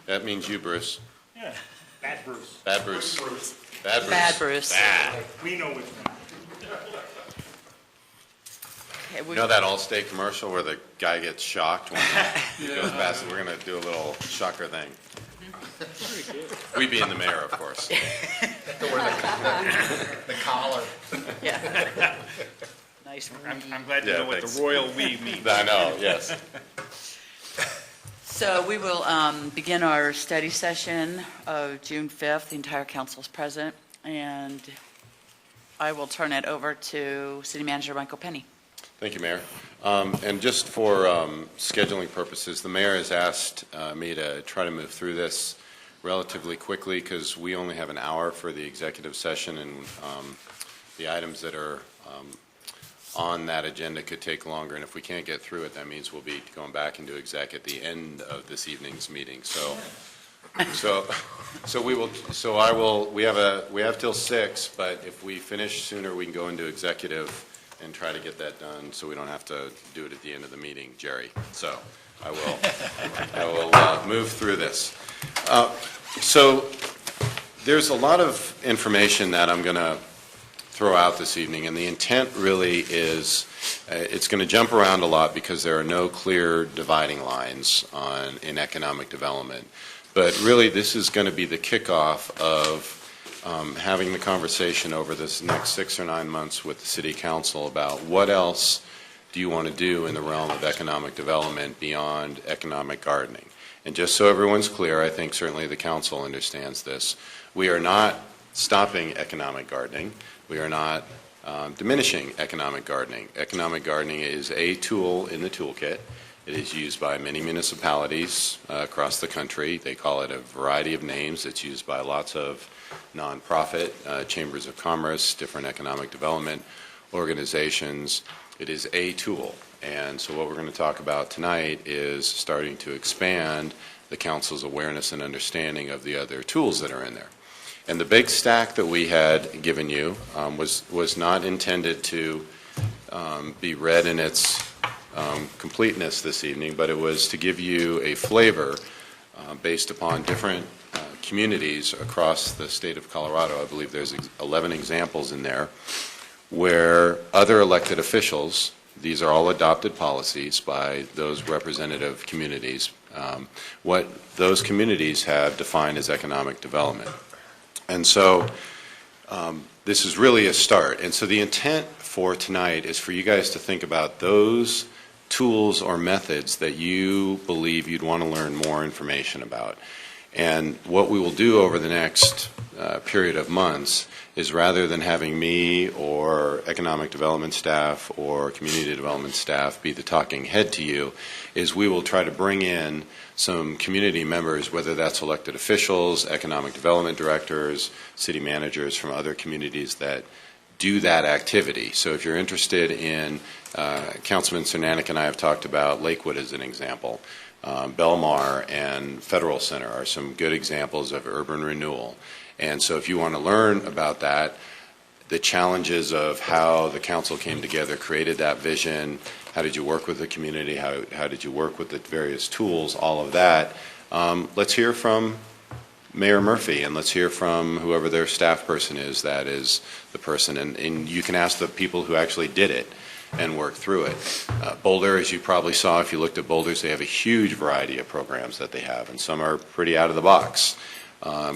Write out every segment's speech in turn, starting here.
That means you, Bruce. Yeah, bad Bruce. Bad Bruce. Bad Bruce. Bad Bruce. Bad. We know which one. Okay, You know that Allstate commercial where the guy gets shocked when he goes past? We're going to do a little shocker thing. We being the mayor, of course. The collar. Yeah. Nice. I'm glad to Yeah, know what thanks. the royal we means. I know, yes. So we will begin our study session of June 5th. The entire council is present, and I will turn it over to City Manager Michael Penny. Thank you, Mayor. And just for scheduling purposes, the mayor has asked me to try to move through this relatively quickly because we only have an hour for the executive session, and the items that are on that agenda could take longer. And if we can't get through it, that means we'll be going back into exec at the end of this evening's meeting. We have till 6, but if we finish sooner, we can go into executive and try to get that done so we don't have to do it at the end of the meeting, Jerry. So I will move through this. So there's a lot of information that I'm going to throw out this evening, and the intent really is it's going to jump around a lot because there are no clear dividing lines in economic development. But really, this is going to be the kickoff of having the conversation over this next 6 or 9 months with the City Council about what else do you want to do in the realm of economic development beyond economic gardening. And just so everyone's clear, I think certainly the Council understands this. We are not stopping economic gardening. We are not diminishing economic gardening. Economic gardening is a tool in the toolkit. It is used by many municipalities across the country. They call it a variety of names. It's used by lots of nonprofit, chambers of commerce, different economic development organizations. It is a tool. And so what we're going to talk about tonight is starting to expand the Council's awareness and understanding of the other tools that are in there. And the big stack that we had given you was not intended to be read in its completeness this evening, but it was to give you a flavor based upon different communities across the state of Colorado. I believe there's 11 examples in there where other elected officials, these are all adopted policies by those representative communities, what those communities have defined as economic development. And so this is really a start. And so the intent for tonight is for you guys to think about those tools or methods that you believe you'd want to learn more information about. And what we will do over the next period of months is, rather than having me or economic development staff or community development staff be the talking head to you, is we will try to bring in some community members, whether that's elected officials, economic development directors, city managers from other communities that do that activity. So if you're interested in, Councilman Cernanek and I have talked about Lakewood as an example. Belmar and Federal Center are some good examples of urban renewal. And so if you want to learn about that, the challenges of how the council came together, created that vision, how did you work with the community, how did you work with the various tools, all of that, let's hear from Mayor Murphy, and let's hear from whoever their staff person is that is the person. And you can ask the people who actually did it and work through it. Boulder, as you probably saw if you looked at Boulders, they have a huge variety of programs that they have, and some are pretty out of the box.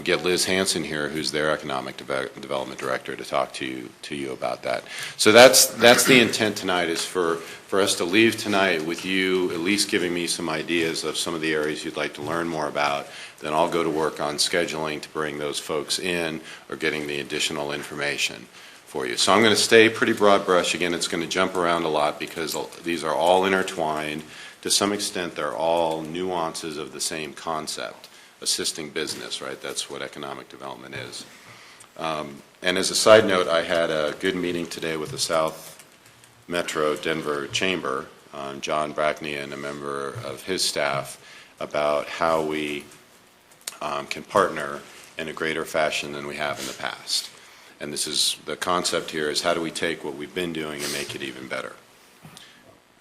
Get Liz Hansen here, who's their economic development director, to talk to you about that. So that's the intent tonight, is for us to leave tonight with you at least giving me some ideas of some of the areas you'd like to learn more about. Then I'll go to work on scheduling to bring those folks in or getting the additional information for you. So I'm going to stay pretty broad brush. Again, it's going to jump around a lot because these are all intertwined. To some extent, they're all nuances of the same concept. Assisting business, right? That's what economic development is. And as a side note, I had a good meeting today with the South Metro Denver Chamber, John Brackney and a member of his staff, about how we can partner in a greater fashion than we have in the past. And this is the concept here, is how do we take what we've been doing and make it even better?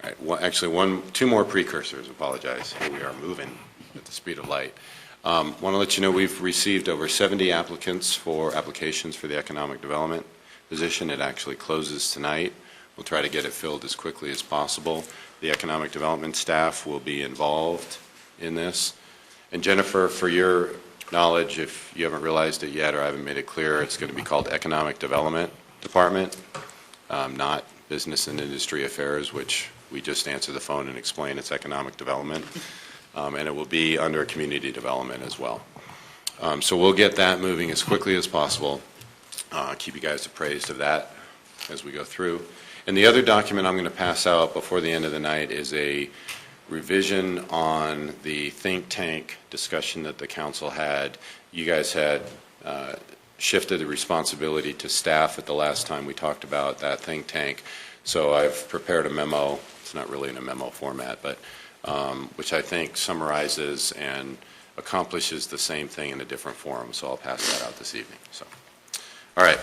All right, two more precursors, apologize. Here we are moving at the speed of light. Want to let you know we've received over 70 applications for the economic development position. It actually closes tonight. We'll try to get it filled as quickly as possible. The economic development staff will be involved in this. And Jennifer, for your knowledge, if you haven't realized it yet or I haven't made it clear, it's going to be called Economic Development Department, not Business and Industry Affairs, which we just answer the phone and explain it's economic development. And it will be under community development as well. So we'll get that moving as quickly as possible. Keep you guys appraised of that as we go through. And the other document I'm going to pass out before the end of the night is a revision on the think tank discussion that the council had. You guys had shifted the responsibility to staff at the last time we talked about that think tank. So I've prepared a memo. It's not really in a memo format, but which I think summarizes and accomplishes the same thing in a different form. So I'll pass that out this evening. So, all right.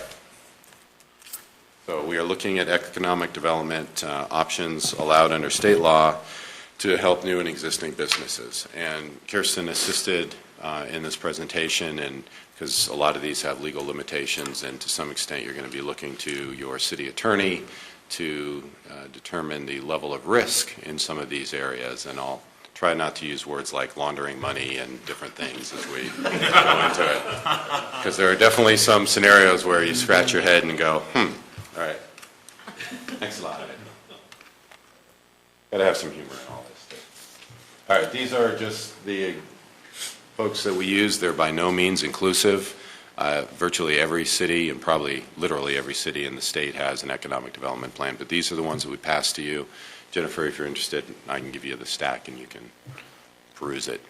So we are looking at economic development options allowed under state law to help new and existing businesses. And Kirsten assisted in this presentation, and because a lot of these have legal limitations, and to some extent you're going to be looking to your city attorney to determine the level of risk in some of these areas. And I'll try not to use words like laundering money and different things as we go into it. Because there are definitely some scenarios where you scratch your head and go, all right, thanks a lot. Got to have some humor in all this stuff. All right, these are just the folks that we use. They're by no means inclusive. Virtually every city and probably literally every city in the state has an economic development plan, but these are the ones that we pass to you. Jennifer, if you're interested, I can give you the stack and you can peruse it.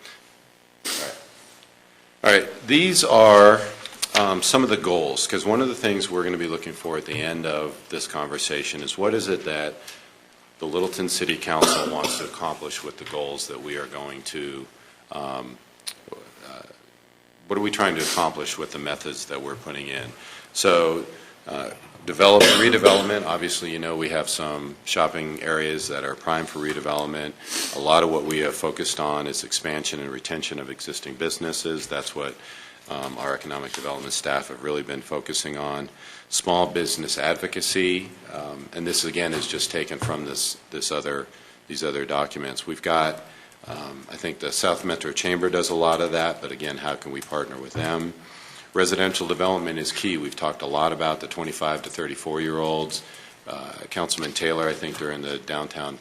All right, these are some of the goals, because one of the things we're going to be looking for at the end of this conversation is what is it that the Littleton City Council wants to accomplish with the goals that we are going to, what are we trying to accomplish with the methods that we're putting in? So redevelopment, obviously, you know, we have some shopping areas that are prime for redevelopment. A lot of what we have focused on is expansion and retention of existing businesses. That's what our economic development staff have really been focusing on. Small business advocacy, and this again is just taken from these other documents. We've got, I think the South Metro Chamber does a lot of that, but again, how can we partner with them? Residential development is key. We've talked a lot about the 25 to 34-year-olds. Councilman Taylor, I think during the downtown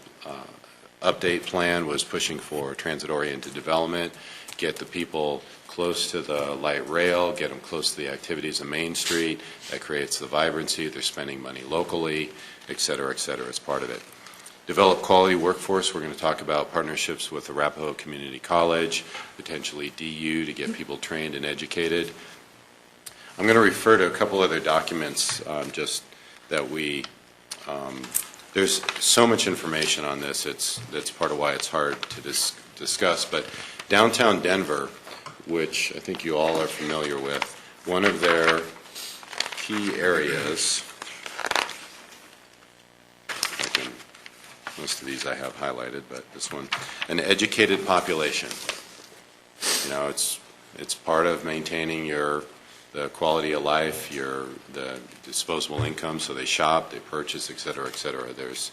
update plan, was pushing for transit-oriented development, get the people close to the light rail, get them close to the activities of Main Street. That creates the vibrancy. They're spending money locally, et cetera, as part of it. Develop quality workforce. We're going to talk about partnerships with Arapahoe Community College, potentially DU, to get people trained and educated. I'm going to refer to a couple other documents just that we, there's so much information on this, that's part of why it's hard to discuss, but downtown Denver, which I think you all are familiar with, one of their key areas, most of these I have highlighted, but this one, an educated population. You know, it's part of maintaining the quality of life, the disposable income, so they shop, they purchase, et cetera, et cetera. There's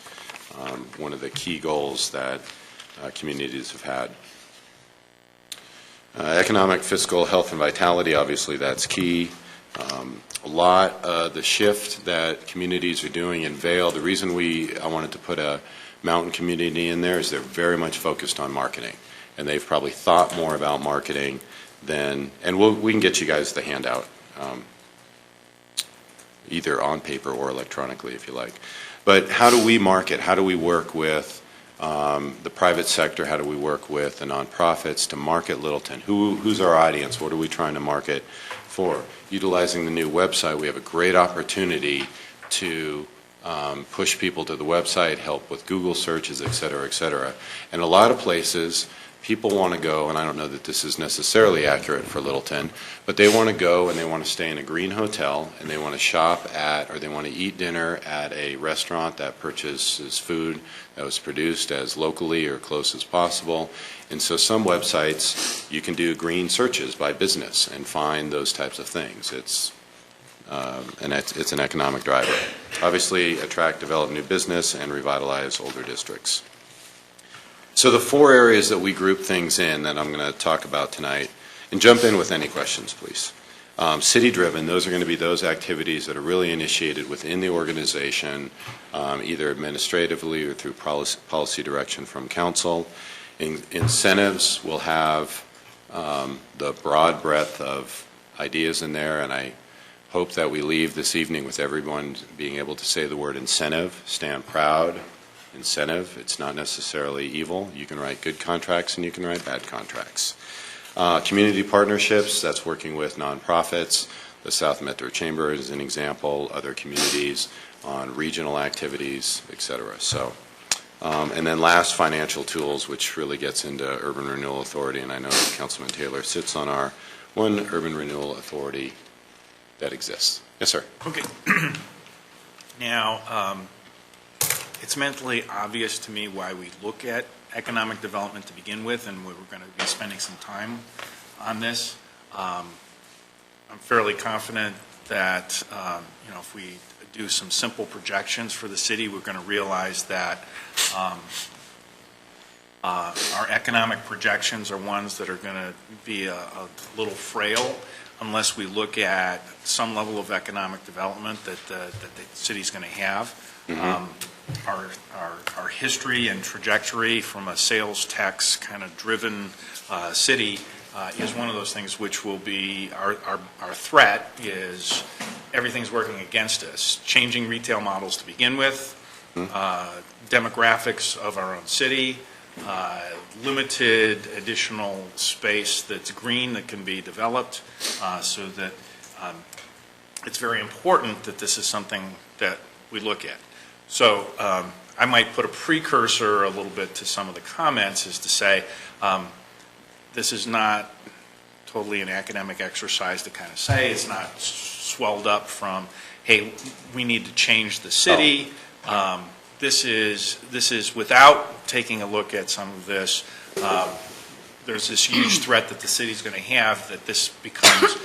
one of the key goals that communities have had. Economic, fiscal, health, and vitality, obviously that's key. A lot of the shift that communities are doing in Vail, the reason I wanted to put a mountain community in there is they're very much focused on marketing. And they've probably thought more about marketing than, and we can get you guys the handout, either on paper or electronically if you like. But how do we market? How do we work with the private sector? How do we work with the nonprofits to market Littleton? Who's our audience? What are we trying to market for? Utilizing the new website, we have a great opportunity to push people to the website, help with Google searches, et cetera, et cetera. And a lot of places People want to go, and I don't know that this is necessarily accurate for Littleton, but they want to go and they want to stay in a green hotel, and they want to shop at, or they want to eat dinner at a restaurant that purchases food that was produced as locally or close as possible. And so some websites, you can do green searches by business and find those types of things. It's an economic driver. Obviously, attract, develop new business, and revitalize older districts. So the 4 areas that we group things in that I'm going to talk about tonight, and jump in with any questions, please. City-driven, those are going to be those activities that are really initiated within the organization, either administratively or through policy direction from council. Incentives will have the broad breadth of ideas in there, and I hope that we leave this evening with everyone being able to say the word incentive. Stand proud. Incentive. It's not necessarily evil. You can write good contracts and you can write bad contracts. Community partnerships, that's working with nonprofits. The South Metro Chamber is an example, other communities on regional activities, etc. So, and then last, financial tools, which really gets into Urban Renewal Authority, and I know Councilman Taylor sits on our one Urban Renewal Authority that exists. Yes, sir. Okay. Now, it's mentally obvious to me why we look at economic development to begin with, and we're going to be spending some time on this. I'm fairly confident that, if we do some simple projections for the city, we're going to realize that our economic projections are ones that are going to be a little frail unless we look at some level of economic development that the city's going to have. Our history and trajectory from a sales tax kind of driven city is one of those things which will be our threat is everything's working against us. Changing retail models to begin with, demographics of our own city, limited additional space that's green that can be developed, so that it's very important that this is something that we look at. So I might put a precursor a little bit to some of the comments is to say this is not totally an academic exercise to kind of say. It's not swelled up from, hey, we need to change the city. This is without taking a look at some of this. There's this huge threat that the city's going to have that this becomes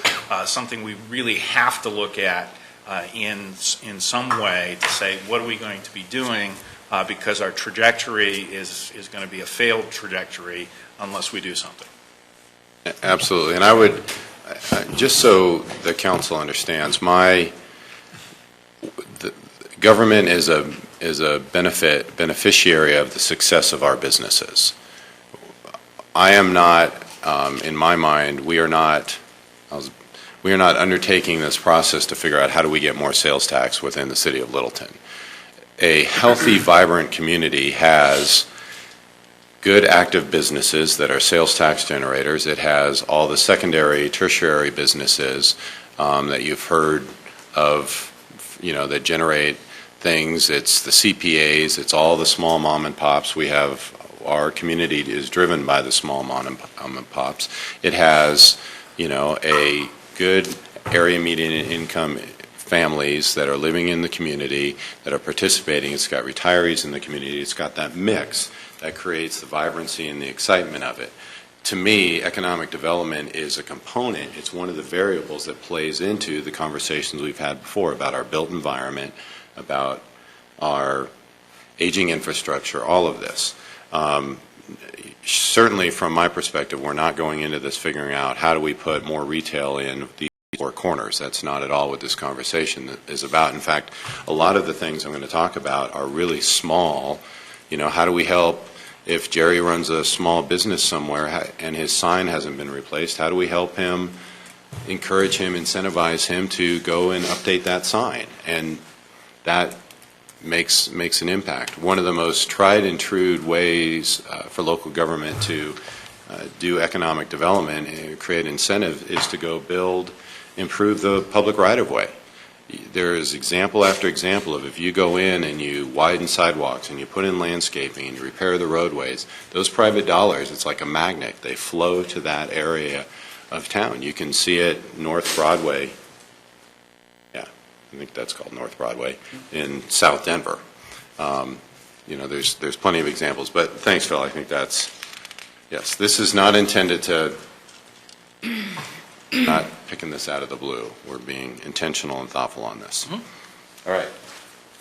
something we really have to look at in some way to say, what are we going to be doing because our trajectory is going to be a failed trajectory unless we do something. Absolutely. And I would, just so the council understands, the government is a beneficiary of the success of our businesses. I am not, in my mind, we are not undertaking this process to figure out how do we get more sales tax within the city of Littleton. A healthy, vibrant community has good, active businesses that are sales tax generators. It has all the secondary, tertiary businesses that you've heard of, that generate things. It's the CPAs. It's all the small mom and pops. Our community is driven by the small mom and pops. It has, a good area median income families that are living in the community, that are participating. It's got retirees in the community. It's got that mix that creates the vibrancy and the excitement of it. To me, economic development is a component. It's one of the variables that plays into the conversations we've had before about our built environment, about our aging infrastructure, all of this. Certainly from my perspective, we're not going into this figuring out how do we put more retail in these four corners. That's not at all what this conversation is about. In fact, a lot of the things I'm going to talk about are really small. How do we help if Jerry runs a small business somewhere and his sign hasn't been replaced? How do we help him, encourage him, incentivize him to go and update that sign? And that makes an impact. One of the most tried and true ways for local government to do economic development and create incentive is to go improve the public right-of-way. there is example after example of if you go in and you widen sidewalks and you put in landscaping and you repair the roadways, those private dollars, it's like a magnet. They flow to that area of town. You can see it North Broadway. Yeah, I think that's called North Broadway in South Denver. There's plenty of examples. But thanks, Phil. I think that's, yes, this is not intended to, not picking this out of the blue. We're being intentional and thoughtful on this. All right.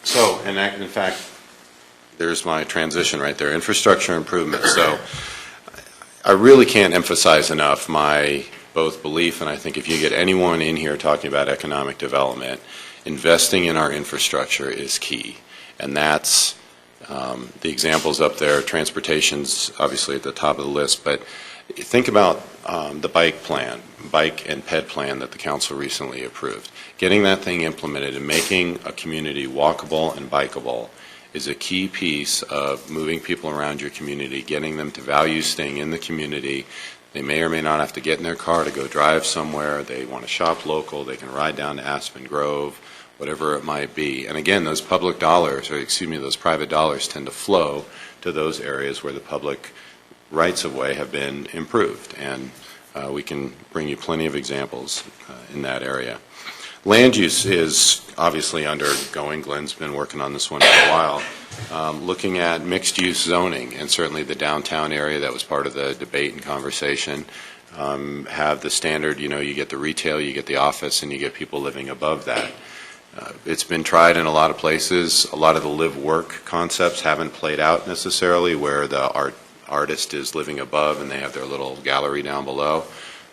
So, in fact, there's my transition right there, infrastructure improvement. So I really can't emphasize enough my both belief, and I think if you get anyone in here talking about economic development, investing in our infrastructure is key. And that's the examples up there. Transportation's obviously at the top of the list, but think about the bike and ped plan that the council recently approved. Getting that thing implemented and making a community walkable and bikeable is a key piece of moving people around your community, getting them to value staying in the community. They may or may not have to get in their car to go drive somewhere. They want to shop local. They can ride down to Aspen Grove, whatever it might be. And again, those public dollars, or excuse me, those private dollars tend to flow to those areas where the public rights of way have been improved. And we can bring you plenty of examples in that area. Land use is obviously undergoing. Glenn's been working on this one for a while. Looking at mixed-use zoning, and certainly the downtown area that was part of the debate and conversation, have the standard, you get the retail, you get the office, and you get people living above that. It's been tried in a lot of places. A lot of the live-work concepts haven't played out necessarily, where the artist is living above and they have their little gallery down below.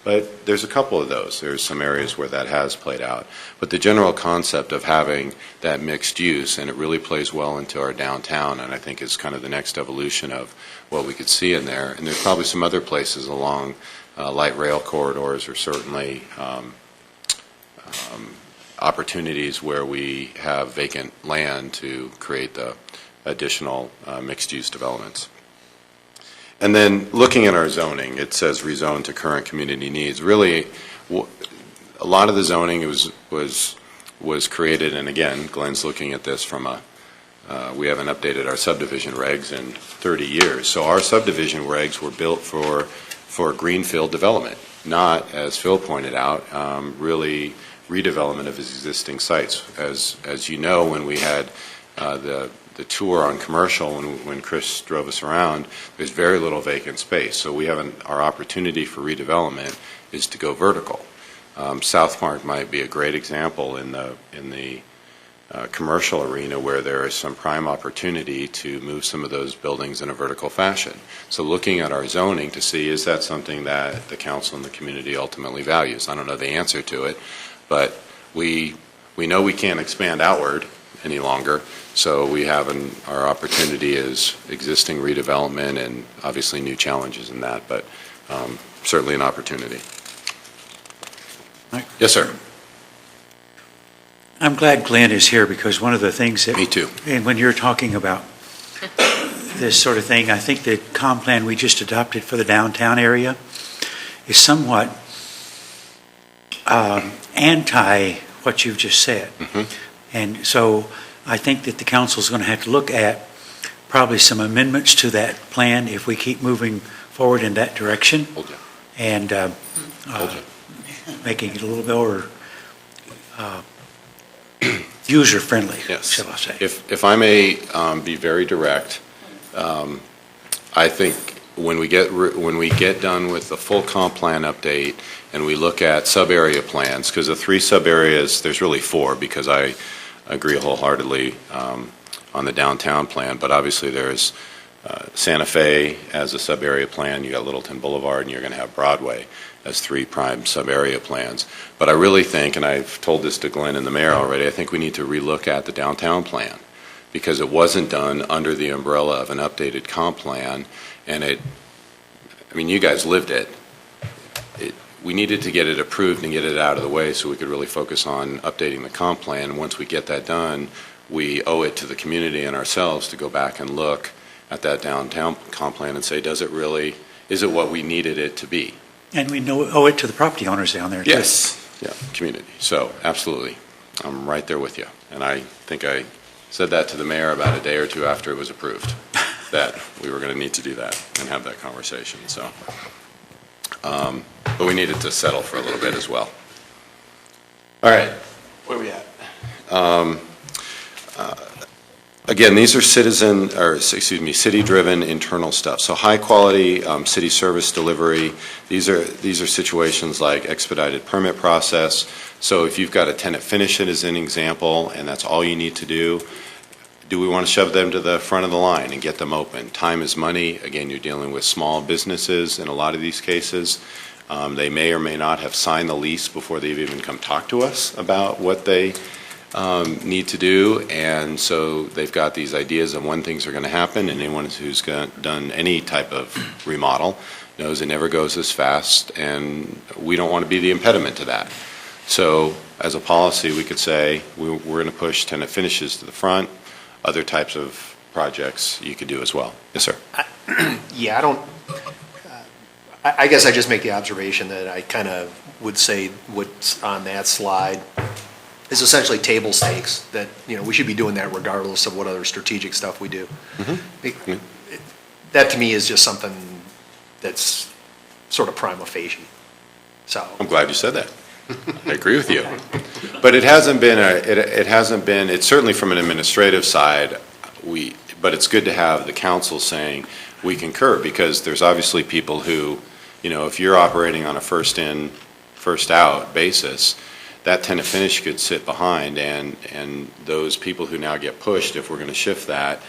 But there's a couple of those. There's some areas where that has played out. But the general concept of having that mixed use, and it really plays well into our downtown, and I think is kind of the next evolution of what we could see in there. And there's probably some other places along light rail corridors, or certainly opportunities where we have vacant land to create the additional mixed-use developments. And then looking at our zoning, it says rezone to current community needs. Really, a lot of the zoning was created, and again, Glenn's looking at this from we haven't updated our subdivision regs in 30 years. So our subdivision regs were built for greenfield development, not, as Phil pointed out, really redevelopment of existing sites. As you know, when we had the tour on commercial, when Chris drove us around, there's very little vacant space. So we have our opportunity for redevelopment is to go vertical. South Park might be a great example in the commercial arena, where there is some prime opportunity to move some of those buildings in a vertical fashion. So looking at our zoning to see, is that something that the council and the community ultimately values? I don't know the answer to it, but we know we can't expand outward any longer. So we have our opportunity is existing redevelopment, and obviously new challenges in that, but certainly an opportunity. Mike? Yes, sir. I'm glad Glenn is here, because one of the things that... Me too. And when you're talking about this sort of thing, I think the comp plan we just adopted for the downtown area is somewhat anti what you've just said. Mm-hmm. And so I think that the council's going to have to look at probably some amendments to that plan if we keep moving forward in that direction. Hold you. And making it a little bit more user-friendly, Yes. shall I say. If I may be very direct, I think when we get done with the full comp plan update and we look at sub-area plans, because the 3 sub-areas, there's really 4, because I agree wholeheartedly on the downtown plan, but obviously there's Santa Fe as a sub-area plan, you got Littleton Boulevard, and you're going to have Broadway as 3 prime sub-area plans. But I really think, and I've told this to Glenn and the mayor already, I think we need to relook at the downtown plan, because it wasn't done under the umbrella of an updated comp plan, and you guys lived it. We needed to get it approved and get it out of the way so we could really focus on updating the comp plan. And once we get that done, we owe it to the community and ourselves to go back and look at that downtown comp plan and say, is it what we needed it to be? And we owe it to the property owners down there, too. Yes. Yeah, community. So, absolutely. I'm right there with you. And I think I said that to the mayor about a day or two after it was approved, that we were going to need to do that and have that conversation, so. But we needed to settle for a little bit as well. All right, where are we at? Again, these are city-driven internal stuff. So high-quality city service delivery. These are situations like expedited permit process. So if you've got a tenant finish it as an example, and that's all you need to do we want to shove them to the front of the line and get them open? Time is money. Again, you're dealing with small businesses in a lot of these cases. They may or may not have signed the lease before they've even come talk to us about what they need to do, and so they've got these ideas of when things are going to happen, and anyone who's done any type of remodel knows it never goes as fast, and we don't want to be the impediment to that. So as a policy, we could say we're going to push tenant finishes to the front. Other types of projects you could do as well. Yes, sir. Yeah, I guess I just make the observation that I kind of would say what's on that slide is essentially table stakes, that, we should be doing that regardless of what other strategic stuff we do. Mm-hmm. That to me is just something that's sort of prima facie. So I'm glad you said that. I agree with you. But it hasn't been, it's certainly from an administrative side, but it's good to have the council saying we concur, because there's obviously people who, if you're operating on a first in, first out basis, that tenant finish could sit behind, and those people who now get pushed, if we're going to shift that,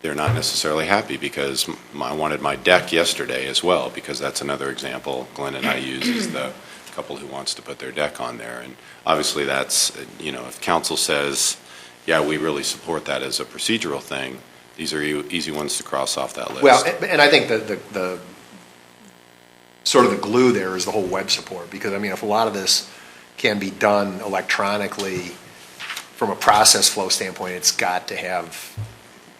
they're not necessarily happy, because I wanted my deck yesterday as well, because that's another example Glenn and I use, is the couple who wants to put their deck on there. And obviously that's, if council says, yeah, we really support that as a procedural thing, these are easy ones to cross off that list. Well, and I think the sort of the glue there is the whole web support, because if a lot of this can be done electronically from a process flow standpoint, it's got to have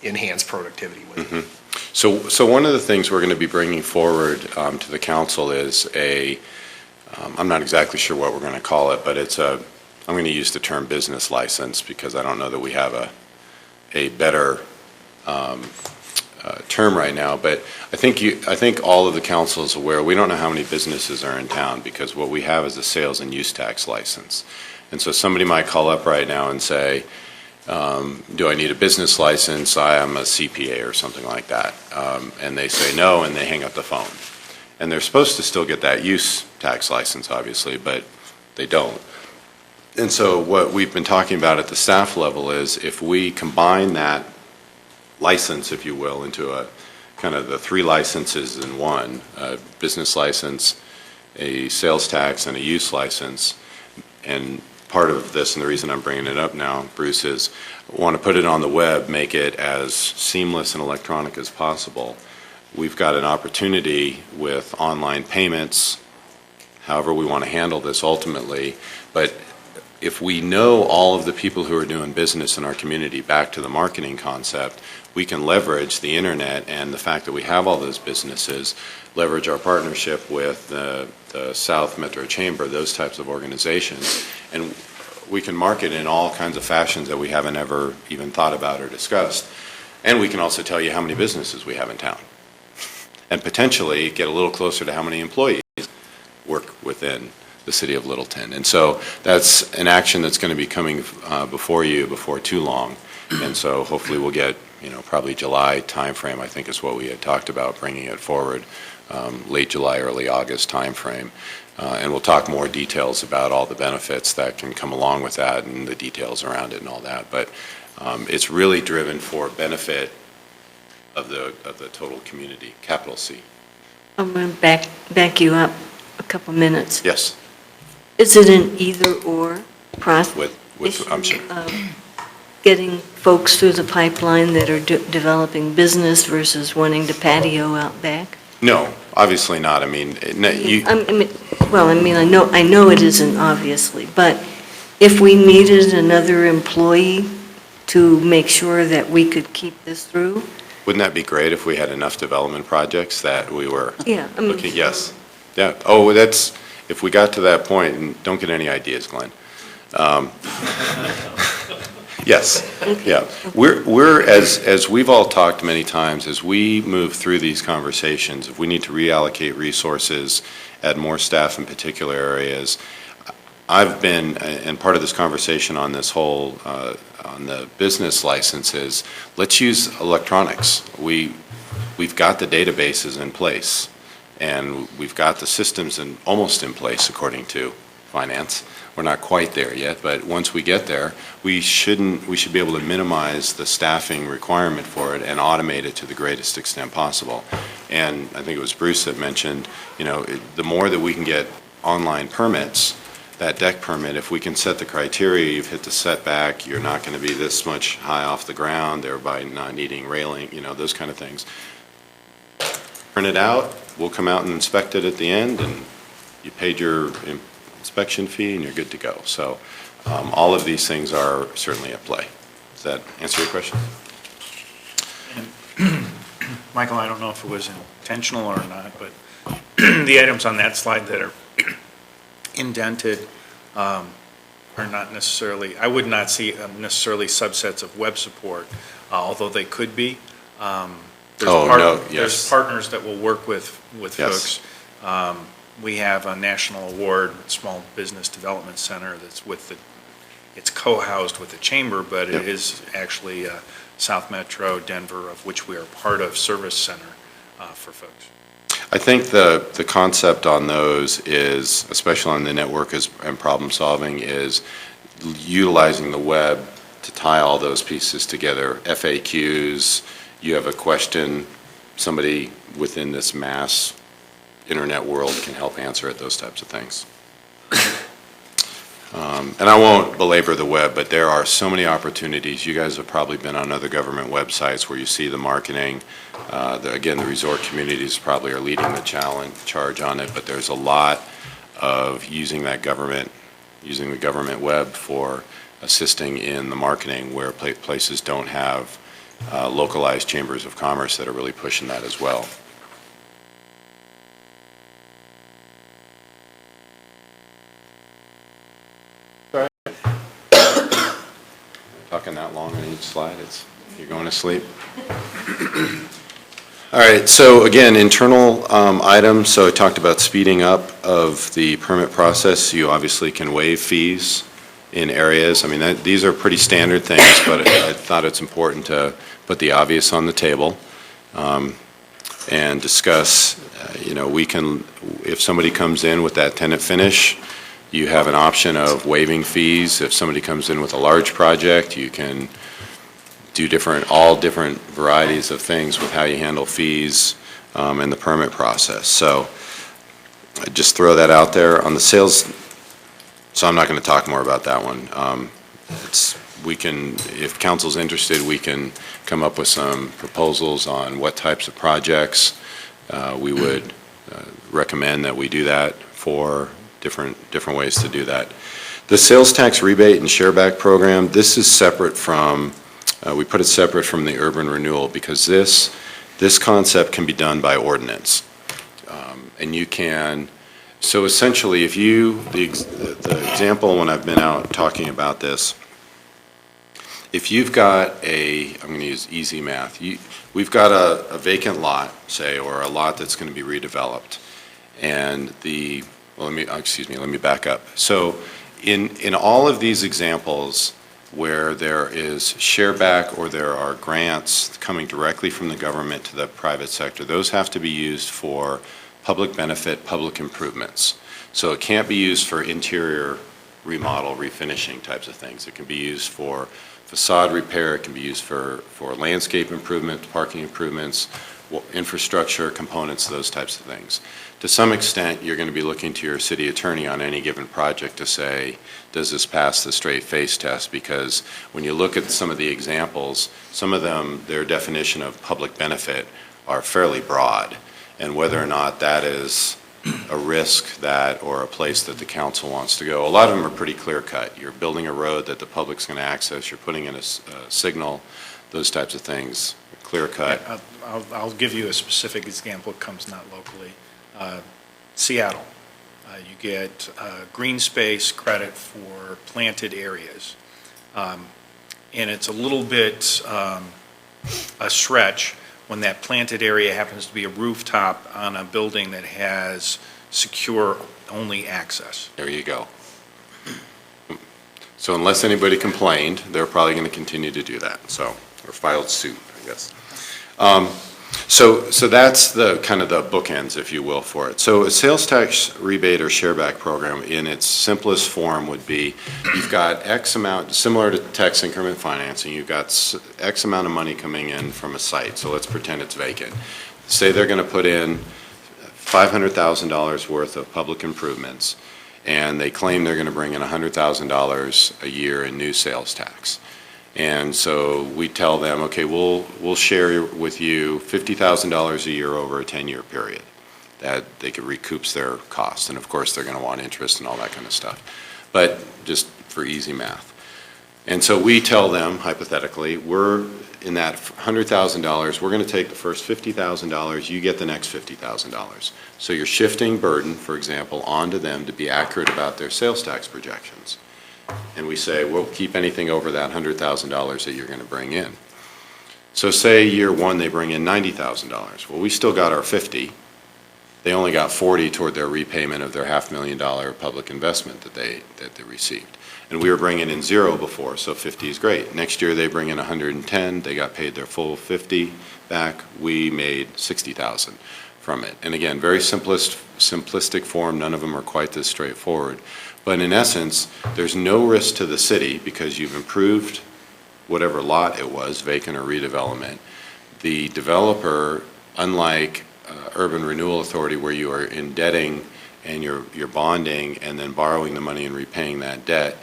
enhanced productivity with it. So one of the things we're going to be bringing forward to the council is I'm not exactly sure what we're going to call it, but I'm going to use the term business license, because I don't know that we have a better term right now. But I think all of the council is aware, we don't know how many businesses are in town, because what we have is a sales and use tax license. And so somebody might call up right now and say, do I need a business license? I am a CPA or something like that. And they say no, and they hang up the phone. And they're supposed to still get that use tax license, obviously, but they don't. And so what we've been talking about at the staff level is, if we combine that license, if you will, into a kind of the 3 licenses in one, a business license, a sales tax, and a use license. And part of this, and the reason I'm bringing it up now, Bruce, is I want to put it on the web, make it as seamless and electronic as possible. We've got an opportunity with online payments, however we want to handle this ultimately, but if we know all of the people who are doing business in our community, back to the marketing concept, we can leverage the internet and the fact that we have all those businesses, leverage our partnership with the South Metro Chamber, those types of organizations, and we can market in all kinds of fashions that we haven't ever even thought about or discussed. And we can also tell you how many businesses we have in town, and potentially get a little closer to how many employees work within the city of Littleton. And so that's an action that's going to be coming before you before too long. And so hopefully we'll get, probably July timeframe, I think is what we had talked about, bringing it forward, late July, early August timeframe. And we'll talk more details about all the benefits that can come along with that and the details around it and all that. But it's really driven for benefit of the total community, capital C. I'm going to back you up a couple minutes. Yes. Is it an either-or process? I'm sorry. Getting folks through the pipeline that are developing business versus wanting to patio out back? No, obviously not. I mean, I know it isn't, obviously, but if we needed another employee to make sure that we could keep this through? Wouldn't that be great if we had enough development projects that we were looking? Yes. Yeah. Oh, if we got to that point, and don't get any ideas, Glenn, Yes, yeah. We're as we've all talked many times, as we move through these conversations, if we need to reallocate resources, add more staff in particular areas, I've been, and part of this conversation on this whole, on the business licenses, let's use electronics. We've got the databases in place, and we've got the systems almost in place according to finance. We're not quite there yet, but once we get there, we should be able to minimize the staffing requirement for it and automate it to the greatest extent possible. And I think it was Bruce that mentioned, the more that we can get online permits, that deck permit, if we can set the criteria, you've hit the setback, you're not going to be this much high off the ground, thereby not needing railing, those kind of things. Print it out, we'll come out and inspect it at the end, and you paid your inspection fee and you're good to go. So all of these things are certainly at play. Does that answer your question? Michael, I don't know if it was intentional or not, but the items on that slide that are indented are not necessarily, I would not see necessarily subsets of web support, although they could be. There's partners that will work with Yes. folks. We have a national award, Small Business Development Center, that's it's co-housed with the chamber, but Yep. it is actually South Metro Denver, of which we are part of, service center for folks. I think the concept on those is, especially on the network and problem solving, is utilizing the web to tie all those pieces together. FAQs, you have a question, somebody within this mass internet world can help answer it, those types of things. And I won't belabor the web, but there are so many opportunities. You guys have probably been on other government websites where you see the marketing. Again, the resort communities probably are leading the charge on it, but there's a lot of using the government web for assisting in the marketing where places don't have localized chambers of commerce that are really pushing that as well. Talking that long on each slide, you're going to sleep. All right, so again, internal items, so I talked about speeding up of the permit process. You obviously can waive fees in areas. I mean, these are pretty standard things, but I thought it's important to put the obvious on the table and discuss, we can, if somebody comes in with that tenant finish, you have an option of waiving fees. If somebody comes in with a large project, you can do all different varieties of things with how you handle fees in the permit process. So I just throw that out there. On the sales, so I'm not going to talk more about that one. If council's interested, we can come up with some proposals on what types of projects we would recommend that we do that for. Different ways to do that. The sales tax rebate and shareback program, this is separate from, we put it separate from the urban renewal because this concept can be done by ordinance. And you can, so essentially if the example when I've been out talking about this, if you've got I'm going to use easy math, we've got a vacant lot, say, or a lot that's going to be redeveloped, and let me back up. So in all of these examples where there is shareback or there are grants coming directly from the government to the private sector, those have to be used for public benefit, public improvements. So it can't be used for interior remodel, refinishing types of things. It can be used for facade repair, it can be used for landscape improvement, parking improvements, infrastructure components, those types of things. To some extent, you're going to be looking to your city attorney on any given project to say, does this pass the straight face test? Because when you look at some of the examples, some of them, their definition of public benefit are fairly broad. And whether or not that is a risk or a place that the council wants to go. A lot of them are pretty clear cut. You're building a road that the public's going to access, you're putting in a signal, those types of things, clear cut. I'll give you a specific example. It comes not locally. Seattle. You get green space credit for planted areas. And it's a little bit a stretch when that planted area happens to be a rooftop on a building that has secure-only access. There you go. So unless anybody complained, they're probably going to continue to do that, so, or filed suit, I guess. So that's the kind of the bookends, if you will, for it. So a sales tax rebate or shareback program in its simplest form would be, you've got X amount, similar to tax increment financing, you've got X amount of money coming in from a site, so let's pretend it's vacant. Say they're going to put in $500,000 worth of public improvements, and they claim they're going to bring in $100,000 a year in new sales tax. And so we tell them, okay, we'll share with you $50,000 a year over a 10-year period, that they could recoup their costs. And of course, they're going to want interest and all that kind of stuff, but just for easy math. And so we tell them, hypothetically, we're in that $100,000, we're going to take the first $50,000, you get the next $50,000. So you're shifting burden, for example, onto them to be accurate about their sales tax projections. And we say, we'll keep anything over that $100,000 that you're going to bring in. So say year one, they bring in $90,000. Well, we still got our 50. They only got 40 toward their repayment of their $500,000 public investment that they received. And we were bringing in 0 before, so 50 is great. Next year, they bring in 110. They got paid their full 50 back. We made 60,000 from it. And again, very simplistic form. None of them are quite this straightforward. But in essence, there's no risk to the city because you've improved whatever lot it was, vacant or redevelopment. The developer, unlike urban renewal authority where you are indebting and you're bonding and then borrowing the money and repaying that debt,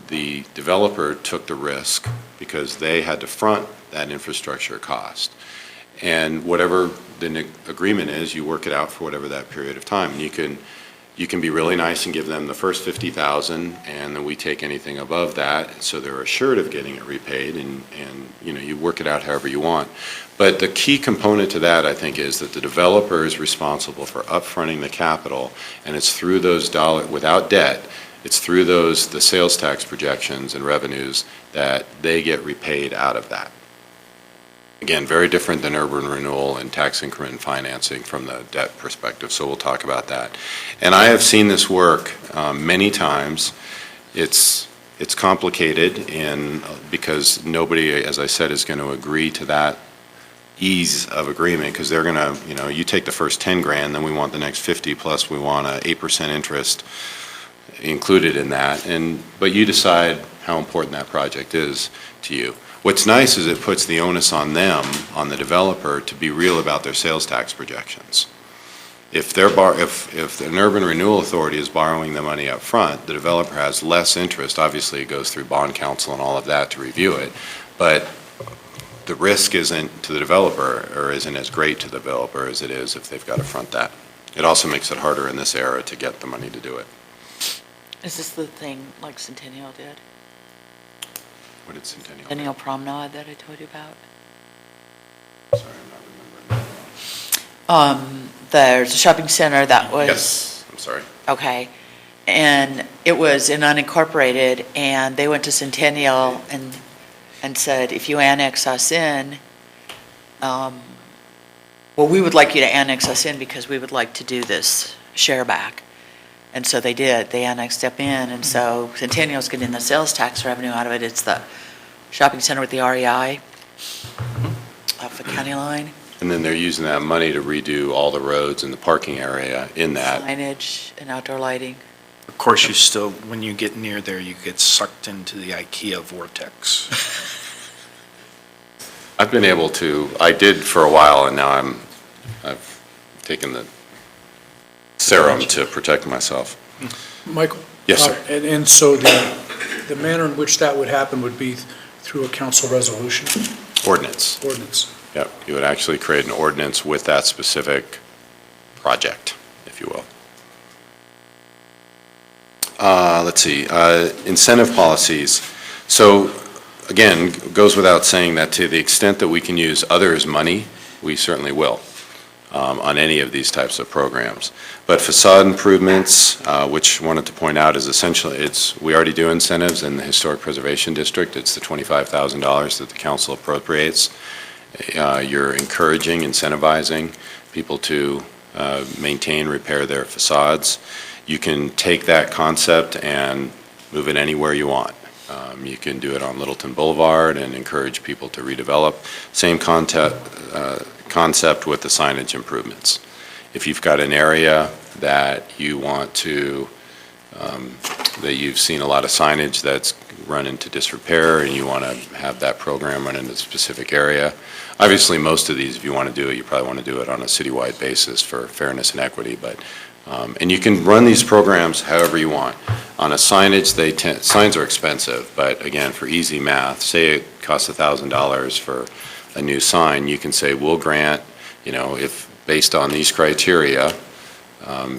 the developer took the risk because they had to front that infrastructure cost. And whatever the agreement is, you work it out for whatever that period of time. And you can be really nice and give them the first $50,000, and then we take anything above that, so they're assured of getting it repaid, and you know, you work it out however you want. But the key component to that, I think, is that the developer is responsible for upfronting the capital, and it's through those dollars, without debt, it's through the sales tax projections and revenues that they get repaid out of that. Again, very different than urban renewal and tax increment financing from the debt perspective, so we'll talk about that. And I have seen this work many times. It's complicated because nobody, as I said, is going to agree to that ease of agreement because they're going to, you know, you take the first 10 grand, then we want the next 50 plus we want a 8% interest included in that. But you decide how important that project is to you. What's nice is it puts the onus on them, on the developer, to be real about their sales tax projections. If an urban renewal authority is borrowing the money up front, the developer has less interest. Obviously, it goes through bond counsel and all of that to review it, but the risk isn't to the developer or isn't as great to the developer as it is if they've got to front that. It also makes it harder in this era to get the money to do it. Is this the thing like Centennial did? What did Centennial? Centennial Promenade that I told you about? Sorry, I'm not remembering. There's a shopping center that was. Yes, I'm sorry. Okay. And it was in unincorporated, and they went to Centennial and said, if you annex us in, well, we would like you to annex us in because we would like to do this share back. And so they did. They annexed up in, and so Centennial's getting the sales tax revenue out of it. It's the shopping center with the REI off the county line. And then they're using that money to redo all the roads and the parking area in that. Signage and outdoor lighting. Of course, you still, when you get near there, you get sucked into the IKEA vortex. I've been able to, I did for a while, and now I've taken the serum to protect myself. Michael? Yes, sir. And so the manner in which that would happen would be through a council resolution? Ordinance. Ordinance. Yep, you would actually create an ordinance with that specific project, if you will. Let's see, incentive policies. So, again, goes without saying that to the extent that we can use others' money, we certainly will. on any of these types of programs. But facade improvements, which I wanted to point out, is essentially, we already do incentives in the Historic Preservation District. It's the $25,000 that the council appropriates. You're encouraging, incentivizing people to maintain, repair their facades. You can take that concept and move it anywhere you want. You can do it on Littleton Boulevard and encourage people to redevelop. Same concept with the signage improvements. If you've got an area that you want to, that you've seen a lot of signage that's run into disrepair and you want to have that program run into a specific area, obviously most of these, if you want to do it, you probably want to do it on a citywide basis for fairness and equity, but and you can run these programs however you want. On a signage, signs are expensive, but again, for easy math, say it costs $1,000 for a new sign, you can say, we'll grant, if based on these criteria,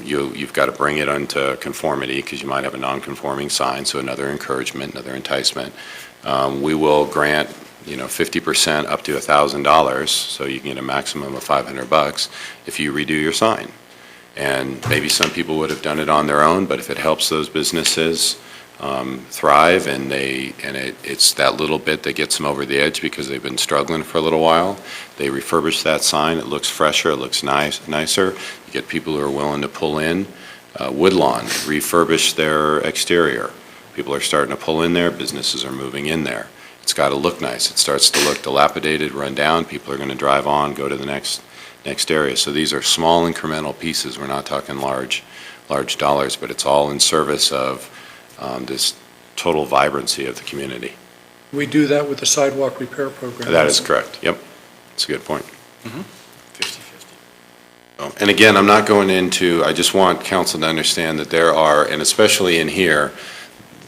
you've got to bring it into conformity because you might have a non-conforming sign, so another encouragement, another enticement. We will grant 50% up to $1,000, so you can get a maximum of $500 if you redo your sign. And maybe some people would have done it on their own, but if it helps those businesses thrive and it's that little bit that gets them over the edge because they've been struggling for a little while, they refurbish that sign, it looks fresher, it looks nicer, you get people who are willing to pull in. Woodlawn, refurbish their exterior. People are starting to pull in there, businesses are moving in there. It's got to look nice. It starts to look dilapidated, run down, people are going to drive on, go to the next area. So these are small incremental pieces. We're not talking large dollars, but it's all in service of this total vibrancy of the community. We do that with the sidewalk repair program. That is correct. Yep. That's a good point. 50/50. And again, I'm not going into, I just want council to understand that there are, and especially in here,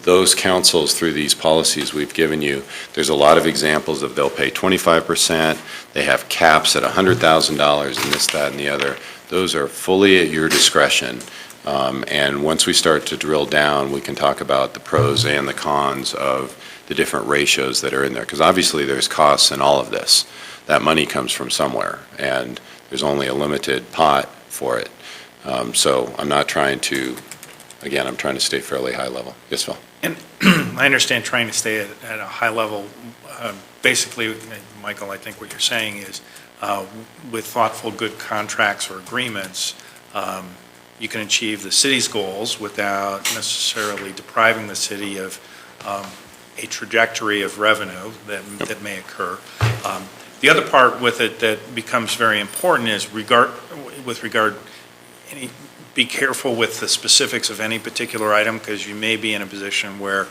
those councils through these policies we've given you, there's a lot of examples of they'll pay 25%, they have caps at $100,000 and this, that, and the other. Those are fully at your discretion. And once we start to drill down, we can talk about the pros and the cons of the different ratios that are in there. Because obviously there's costs in all of this. That money comes from somewhere, and there's only a limited pot for it. So I'm not trying to, again, I'm trying to stay fairly high level. Yes, Phil? And I understand trying to stay at a high level. Basically, Michael, I think what you're saying is with thoughtful, good contracts or agreements, you can achieve the city's goals without necessarily depriving the city of a trajectory of revenue that may occur. The other part with it that becomes very important is be careful with the specifics of any particular item, because you may be in a position where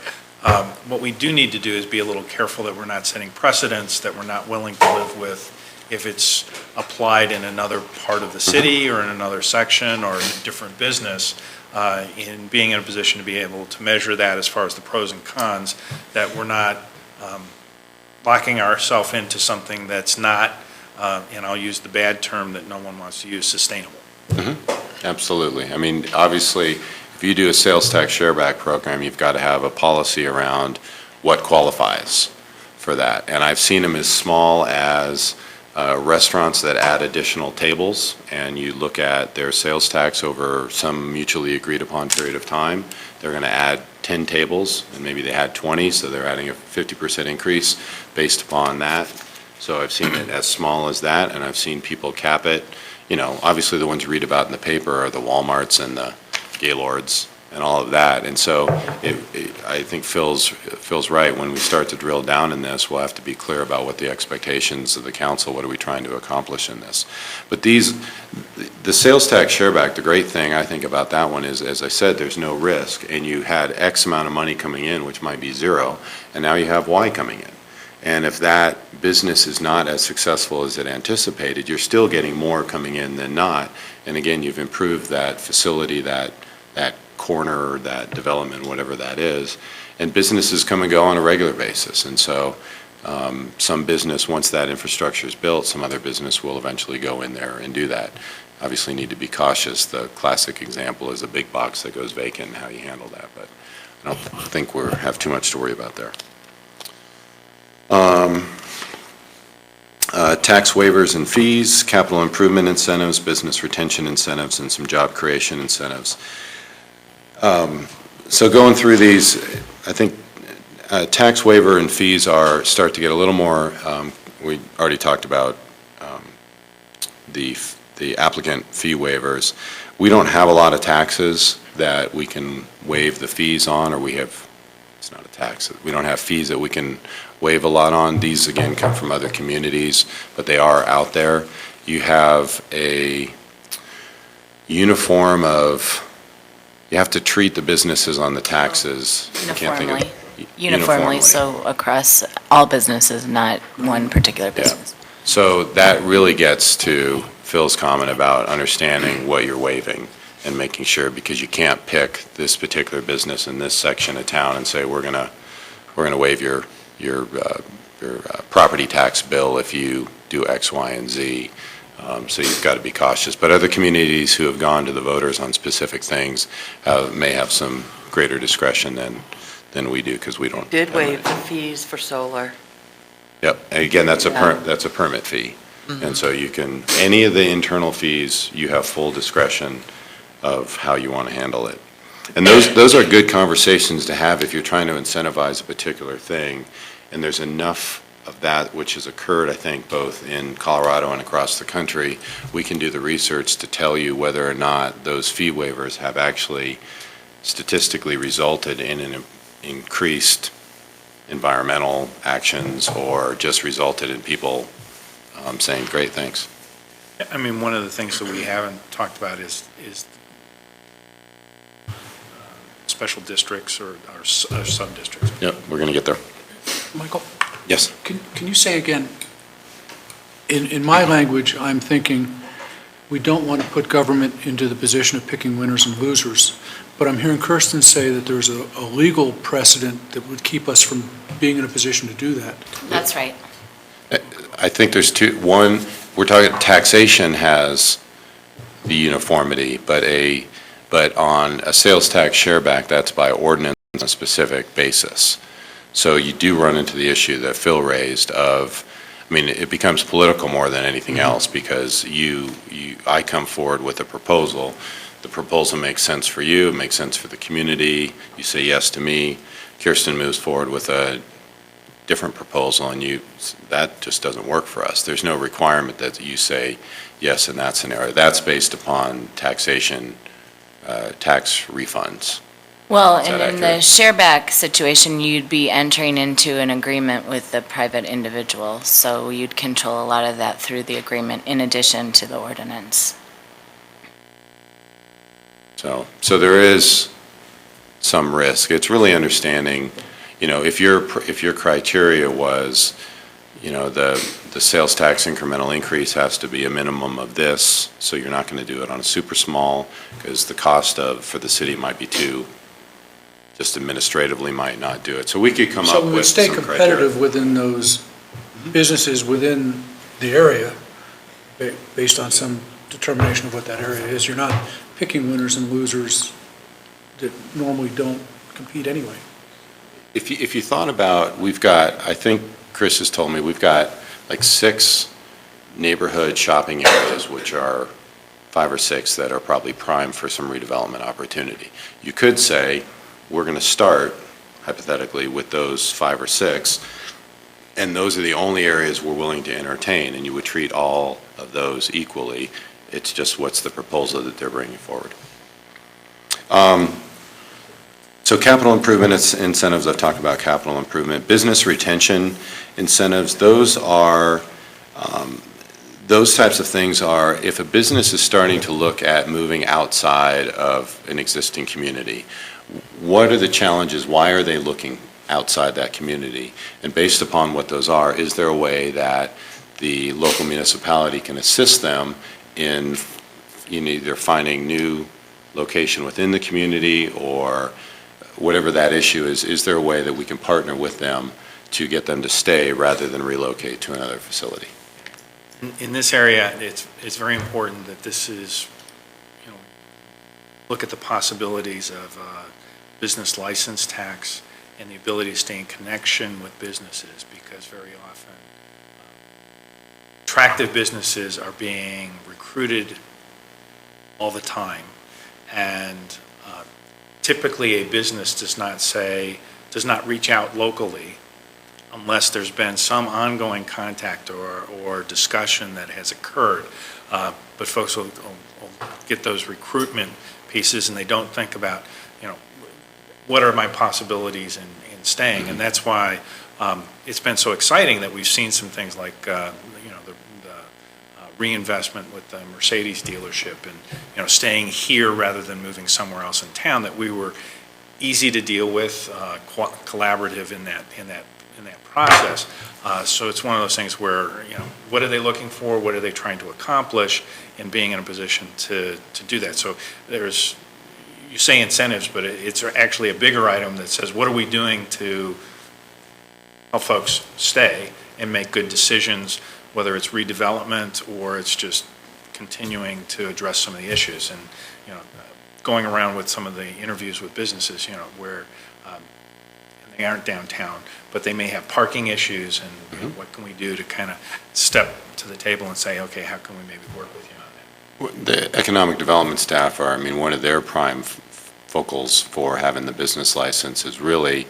what we do need to do is be a little careful that we're not setting precedents that we're not willing to live with if it's applied in another part of the city or in another section or in a different business, in being in a position to be able to measure that as far as the pros and cons, that we're not locking ourselves into something that's not, and I'll use the bad term that no one wants to use, sustainable. Absolutely. I mean, obviously, if you do a sales tax shareback program, you've got to have a policy around what qualifies for that. And I've seen them as small as restaurants that add additional tables, and you look at their sales tax over some mutually agreed upon period of time. They're going to add 10 tables, and maybe they had 20, so they're adding a 50% increase based upon that. So I've seen it as small as that, and I've seen people cap it. Obviously the ones you read about in the paper are the Walmarts and the Gaylords and all of that. And so I think Phil's right. When we start to drill down in this, we'll have to be clear about what the expectations of the council, what are we trying to accomplish in this. But the sales tax shareback, the great thing I think about that one is, as I said, there's no risk. And you had X amount of money coming in, which might be zero, and now you have Y coming in. And if that business is not as successful as it anticipated, you're still getting more coming in than not. And again, you've improved that facility, that corner, that development, whatever that is. And businesses come and go on a regular basis. And so some business, once that infrastructure is built, some other business will eventually go in there and do that. Obviously need to be cautious. The classic example is a big box that goes vacant and how you handle that. But I don't think we have too much to worry about there. tax waivers and fees, capital improvement incentives, business retention incentives, and some job creation incentives. So going through these, I think tax waiver and fees start to get a little more, we already talked about the applicant fee waivers. We don't have a lot of taxes that we can waive the fees on, or it's not a tax, we don't have fees that we can waive a lot on. These, again, come from other communities, but they are out there. You have a uniform of, you have to treat the businesses on the taxes. I can't think of- Uniformly, so across all businesses, not one particular business. So that really gets to Phil's comment about understanding what you're waiving and making sure, because you can't pick this particular business in this section of town and say, we're gonna waive your property tax bill if you do X, Y, and Z. So you've got to be cautious. But other communities who have gone to the voters on specific things may have some greater discretion than we do, because we don't. Did waive the fees for solar. Yep, and again, that's a Yeah. that's a permit fee. And so you can, any of the internal fees, you have full discretion of how you want to handle it. And those are good conversations to have if you're trying to incentivize a particular thing. And there's enough of that which has occurred, I think, both in Colorado and across the country. We can do the research to tell you whether or not those fee waivers have actually statistically resulted in an increased environmental actions, or just resulted in people saying, great, thanks. I mean, one of the things that we haven't talked about is special districts or sub-districts. Yep, we're going to get there. Michael, Yes. can you say again, in my language, I'm thinking, we don't want to put government into the position of picking winners and losers, but I'm hearing Kirsten say that there's a legal precedent that would keep us from being in a position to do that. That's right. I think there's two. One, we're talking taxation has the uniformity, but on a sales tax shareback, that's by ordinance on a specific basis. So you do run into the issue that Phil raised of, I mean, it becomes political more than anything else, because I come forward with a proposal. The proposal makes sense for you, it makes sense for the community. You say yes to me. Kirsten moves forward with a different proposal, and that just doesn't work for us. There's no requirement that you say yes in that scenario. That's based upon taxation, tax refunds. Well, Is that and in the accurate? shareback situation, you'd be entering into an agreement with the private individual, so you'd control a lot of that through the agreement in addition to the ordinance. So there is some risk. It's really understanding, if your criteria was, the sales tax incremental increase has to be a minimum of this, so you're not going to do it on a super small, because the cost for the city might be just administratively might not do it. So we could come up So we would with stay some criteria. competitive within those businesses within the area, based on some determination of what that area is. You're not picking winners and losers that normally don't compete anyway. If you thought about, I think Chris has told me, we've got like 6 neighborhood shopping areas, which are 5 or 6 that are probably prime for some redevelopment opportunity. You could say, we're going to start, hypothetically, with those 5 or 6, and those are the only areas we're willing to entertain, and you would treat all of those equally. It's just what's the proposal that they're bringing forward. So capital improvement incentives, I've talked about capital improvement. Business retention incentives, those types of things are, if a business is starting to look at moving outside of an existing community, what are the challenges? Why are they looking outside that community? And based upon what those are, is there a way that the local municipality can assist them in either finding new location within the community, or whatever that issue is there a way that we can partner with them to get them to stay rather than relocate to another facility? In this area, it's very important that this is, look at the possibilities of business license tax and the ability to stay in connection with businesses, because very often attractive businesses are being recruited all the time. And typically, a business does not reach out locally unless there's been some ongoing contact or discussion that has occurred. But folks will get those recruitment pieces, and they don't think about, what are my possibilities in staying? And that's why it's been so exciting that we've seen some things like, the reinvestment with the Mercedes dealership and, staying here rather than moving somewhere else in town, that we were easy to deal with, collaborative in that process. So it's one of those things where, what are they looking for? What are they trying to accomplish? And being in a position to do that. So you say incentives, but it's actually a bigger item that says, what are we doing to help folks stay and make good decisions, whether it's redevelopment or it's just continuing to address some of the issues. And, going around with some of the interviews with businesses, where they aren't downtown, but they may have parking issues, and what can we do to kind of step to the table and say, okay, how can we maybe work with you on that? The economic development staff are, one of their prime focals for having the business license is really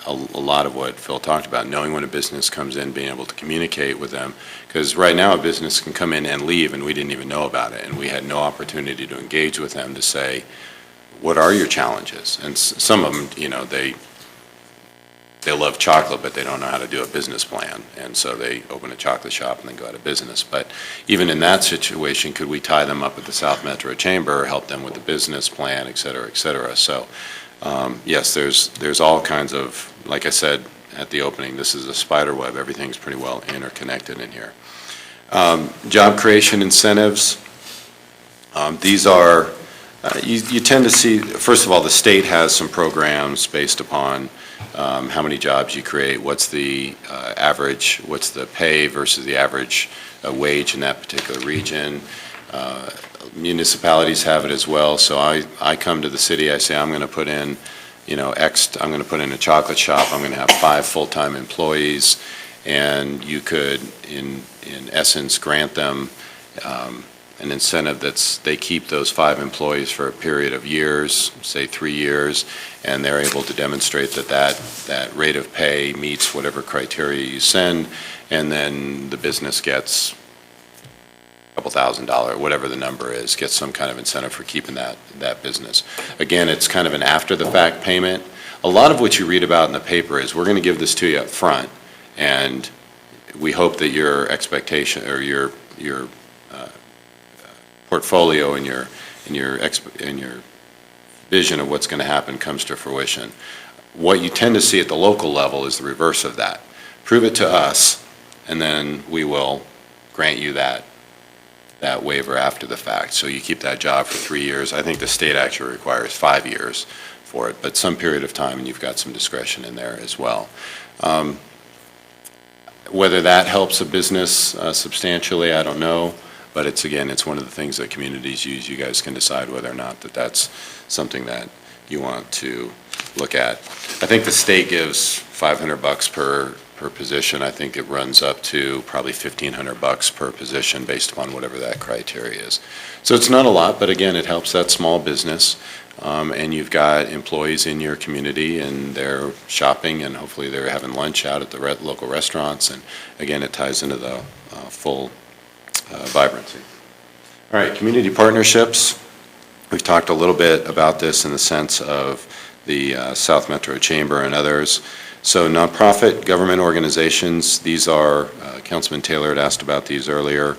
a lot of what Phil talked about, knowing when a business comes in, being able to communicate with them. Because right now a business can come in and leave and we didn't even know about it, and we had no opportunity to engage with them to say, what are your challenges? And some of them, they love chocolate, but they don't know how to do a business plan. And so they open a chocolate shop and then go out of business. But even in that situation, could we tie them up with the South Metro Chamber, help them with the business plan, et cetera, et cetera. So, yes, there's all kinds of, like I said at the opening, this is a spider web. Everything's pretty well interconnected in here. Job creation incentives. These are, you tend to see, first of all, the state has some programs based upon how many jobs you create, what's the average, what's the pay versus the average wage in that particular region. Municipalities have it as well. So I come to the city, I say I'm going to put in, I'm going to put in a chocolate shop, I'm going to have 5 full-time employees, and you could, in essence, grant them an incentive that's, they keep those 5 employees for a period of years, say 3 years, and they're able to demonstrate that rate of pay meets whatever criteria you send, and then the business gets a couple $1,000, whatever the number is, gets some kind of incentive for keeping that business. Again, it's kind of an after-the-fact payment. A lot of what you read about in the paper is, we're going to give this to you up front, and we hope that your expectation or your portfolio and your vision of what's going to happen comes to fruition. What you tend to see at the local level is the reverse of that. Prove it to us, and then we will grant you that waiver after the fact. So you keep that job for 3 years. I think the state actually requires 5 years for it, but some period of time, and you've got some discretion in there as well. Whether that helps a business substantially, I don't know. But it's one of the things that communities use. You guys can decide whether or not that's something that you want to look at. I think the state gives $500 per position. I think it runs up to probably $1,500 per position based upon whatever that criteria is. So it's not a lot, but again, it helps that small business. And you've got employees in your community, and they're shopping, and hopefully they're having lunch out at the local restaurants. And again, it ties into the full vibrancy. All right, community partnerships. We've talked a little bit about this in the sense of the South Metro Chamber and others. So nonprofit government organizations, these are, Councilman Taylor had asked about these earlier,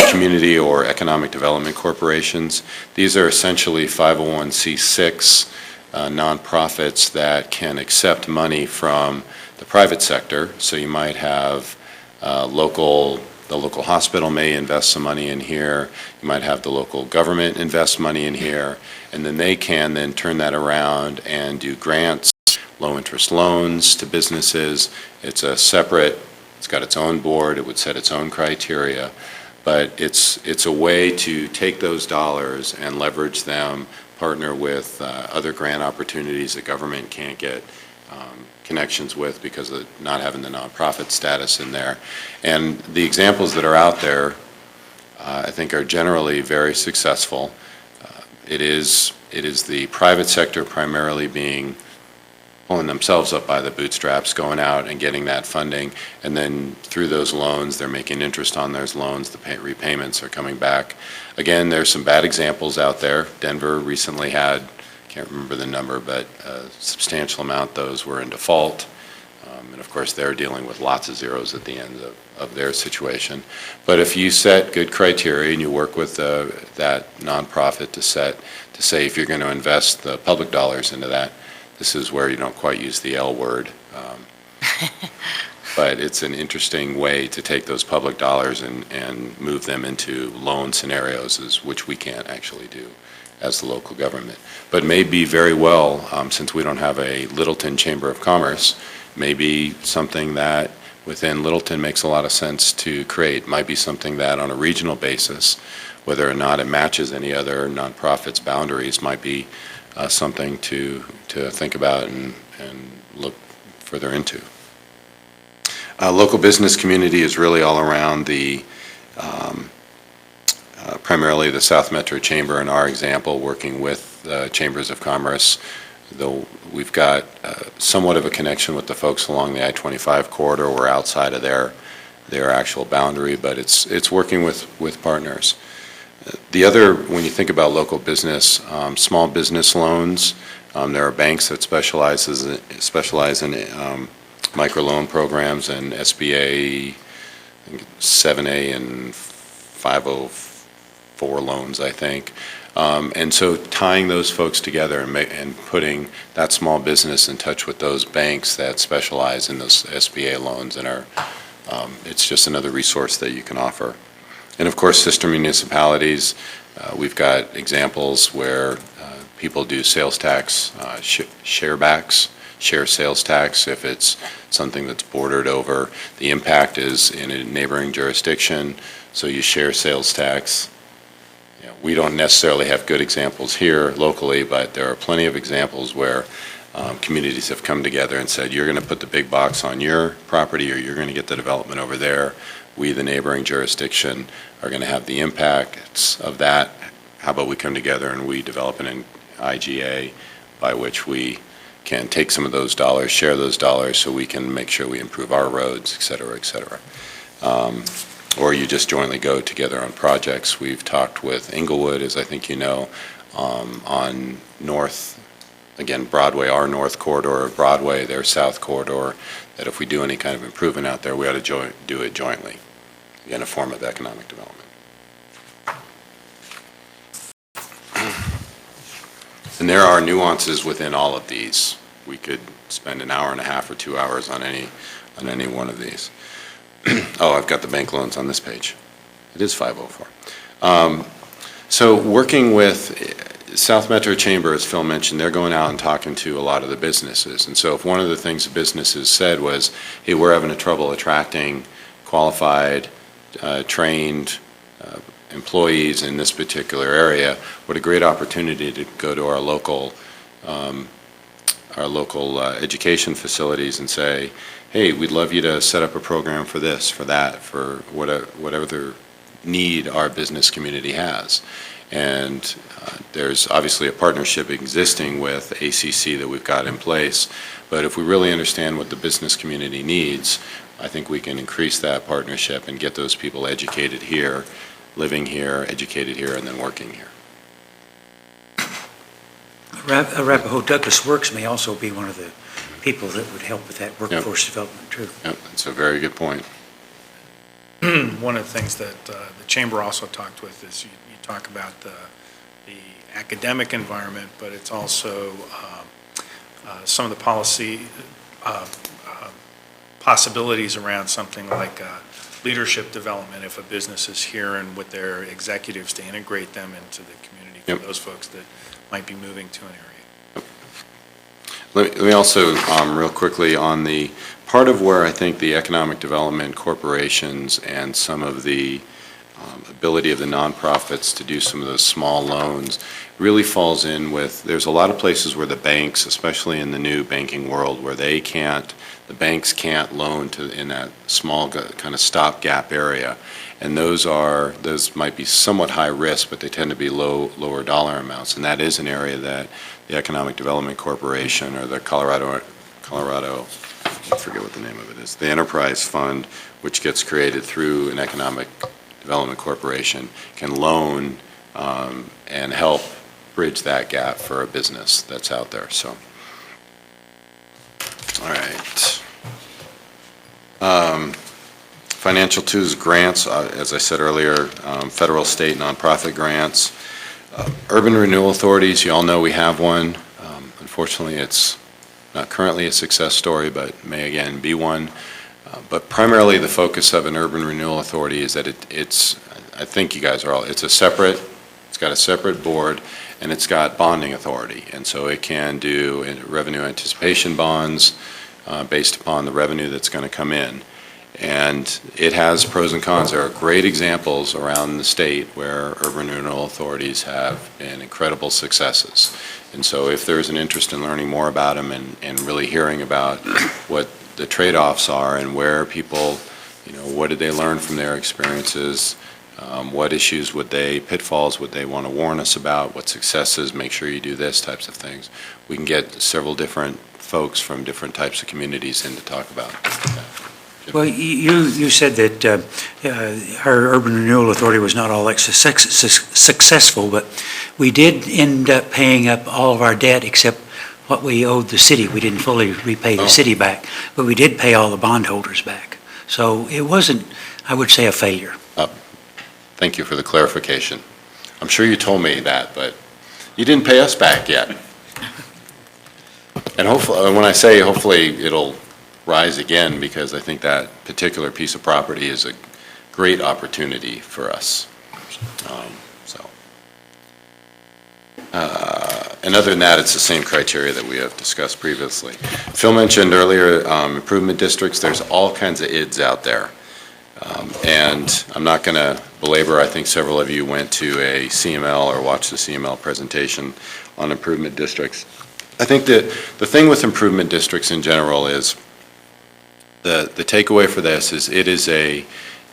community or economic development corporations. These are essentially 501c6 nonprofits that can accept money from the private sector. So you might have the local hospital may invest some money in here. You might have the local government invest money in here, and then they can then turn that around and do grants, low-interest loans to businesses. It's got its own board. It would set its own criteria, but it's a way to take those dollars and leverage them, partner with other grant opportunities that government can't get connections with because of not having the nonprofit status in there. And the examples that are out there, I think, are generally very successful. It is the private sector primarily pulling themselves up by the bootstraps, going out and getting that funding, and then through those loans, they're making interest on those loans, the repayments are coming back. Again, there's some bad examples out there. Denver recently had, can't remember the number, but a substantial amount, those were in default. And of course, they're dealing with lots of zeros at the end of their situation. But if you set good criteria and you work with that nonprofit to say if you're going to invest the public dollars into that, this is where you don't quite use the L word. But it's an interesting way to take those public dollars and move them into loan scenarios, which we can't actually do as the local government. But may be very well, since we don't have a Littleton Chamber of Commerce, may be something that within Littleton makes a lot of sense to create. Might be something that on a regional basis, whether or not it matches any other nonprofits' boundaries, might be something to think about and look further into. Local business community is really all around primarily the South Metro Chamber in our example, working with chambers of commerce, though we've got somewhat of a connection with the folks along the I-25 corridor. We're outside of their actual boundary, but it's working with partners. The other, when you think about local business, small business loans, there are banks that specialize in microloan programs and SBA, I think 7A and 504 loans, I think. And so tying those folks together and putting that small business in touch with those banks that specialize in those SBA loans and it's just another resource that you can offer. And of course, sister municipalities, we've got examples where people do sales tax share sales tax if it's something that's bordered over. The impact is in a neighboring jurisdiction, so you share sales tax. We don't necessarily have good examples here locally, but there are plenty of examples where communities have come together and said, you're going to put the big box on your property or you're going to get the development over there. We, the neighboring jurisdiction, are going to have the impacts of that. How about we come together and we develop an IGA by which we can take some of those dollars, share those dollars so we can make sure we improve our roads, et cetera, et cetera. Or you just jointly go together on projects. We've talked with Inglewood, as I think you know, on north, again, Broadway, our north corridor of Broadway, their south corridor, that if we do any kind of improvement out there, we ought to do it jointly, in a form of economic development. And there are nuances within all of these. We could spend an hour and a half or 2 hours on any one of these. Oh, I've got the bank loans on this page. It is 504. So working with South Metro Chamber, as Phil mentioned, they're going out and talking to a lot of the businesses. And so if one of the things the businesses said was, hey, we're having trouble attracting qualified, trained employees in this particular area, what a great opportunity to go to our local education facilities and say, hey, we'd love you to set up a program for this, for that, for whatever need our business community has. And there's obviously a partnership existing with ACC that we've got in place, but if we really understand what the business community needs, I think we can increase that partnership and get those people educated here, living here, educated here, and then working here. Arapahoe Douglas Works may also be one of the people that would help with that workforce development too. Yep, that's a very good point. One of the things that the Chamber also talked with is you talk about the academic environment, but it's also some of the policy possibilities around something like leadership development if a business is here and with their executives to integrate them into the community for those folks that might be moving to an area. Let me also, real quickly, on the part of where I think the economic development corporations and some of the ability of the nonprofits to do some of those small loans really falls in with, there's a lot of places where the banks, especially in the new banking world, where the banks can't loan in that small kind of stopgap area. And those might be somewhat high risk, but they tend to be lower dollar amounts. And that is an area that the Economic Development Corporation or the Colorado, I forget what the name of it is, the Enterprise Fund, which gets created through an Economic Development Corporation, can loan and help bridge that gap for a business that's out there. So, all right. Financial twos, grants, as I said earlier, federal, state, nonprofit grants. Urban renewal authorities, you all know we have one. Unfortunately, it's not currently a success story, but may again be one. But primarily the focus of an urban renewal authority is that it's, I think you guys are all, it's got a separate board, and it's got bonding authority. And so it can do revenue anticipation bonds based upon the revenue that's going to come in. And it has pros and cons. There are great examples around the state where urban renewal authorities have been incredible successes. And so if there's an interest in learning more about them and really hearing about what the trade-offs are and where people, what did they learn from their experiences, what issues pitfalls would they want to warn us about, what successes, make sure you do this, types of things. We can get several different folks from different types of communities in to talk about that. Well, you said that our urban renewal authority was not all that successful, but we did end up paying up all of our debt except what we owed the city. We didn't fully repay the city back, but we did pay all the bondholders back. So it wasn't, I would say, a failure. Thank you for the clarification. I'm sure you told me that, but you didn't pay us back yet. And hopefully, when I say hopefully, it'll rise again, because I think that particular piece of property is a great opportunity for us. And other than that, it's the same criteria that we have discussed previously. Phil mentioned earlier improvement districts. There's all kinds of IDs out there. And I'm not going to belabor, I think several of you went to a CML or watched the CML presentation on improvement districts. I think that the thing with improvement districts in general is the takeaway for this is it is a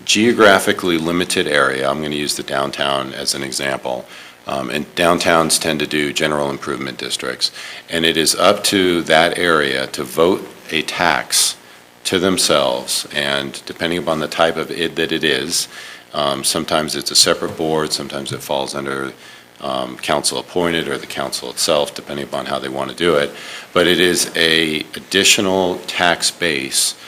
geographically limited area. I'm going to use the downtown as an example. And downtowns tend to do general improvement districts. And it is up to that area to vote a tax to themselves, and depending upon the type of ID that it is, sometimes it's a separate board, sometimes it falls under council appointed or the council itself, depending upon how they want to do it. But it is a additional tax base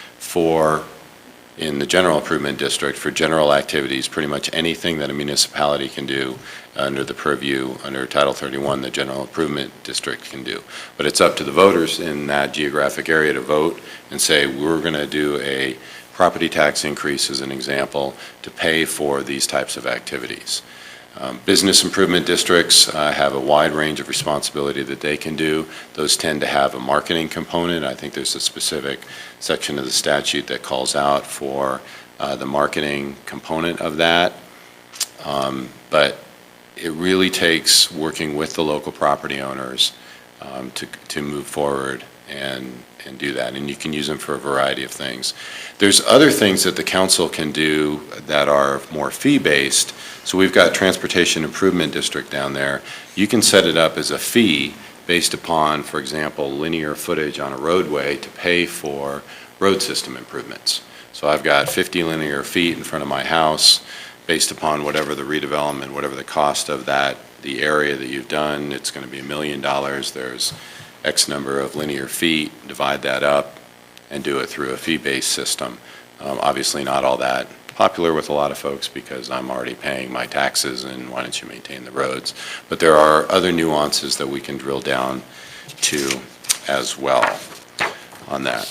in the general improvement district for general activities, pretty much anything that a municipality can do under the purview, under Title 31, the general improvement district can do. But it's up to the voters in that geographic area to vote and say, we're going to do a property tax increase, as an example, to pay for these types of activities. Business improvement districts have a wide range of responsibility that they can do. Those tend to have a marketing component. I think there's a specific section of the statute that calls out for the marketing component of that. But it really takes working with the local property owners to move forward and do that. And you can use them for a variety of things. There's other things that the council can do that are more fee-based. So we've got Transportation Improvement District down there. You can set it up as a fee based upon, for example, linear footage on a roadway to pay for road system improvements. So I've got 50 linear feet in front of my house. Based upon whatever the redevelopment, whatever the cost of that, the area that you've done, it's going to be $1 million. There's X number of linear feet, divide that up and do it through a fee-based system. Obviously not all that popular with a lot of folks because I'm already paying my taxes and why don't you maintain the roads. But there are other nuances that we can drill down to as well on that.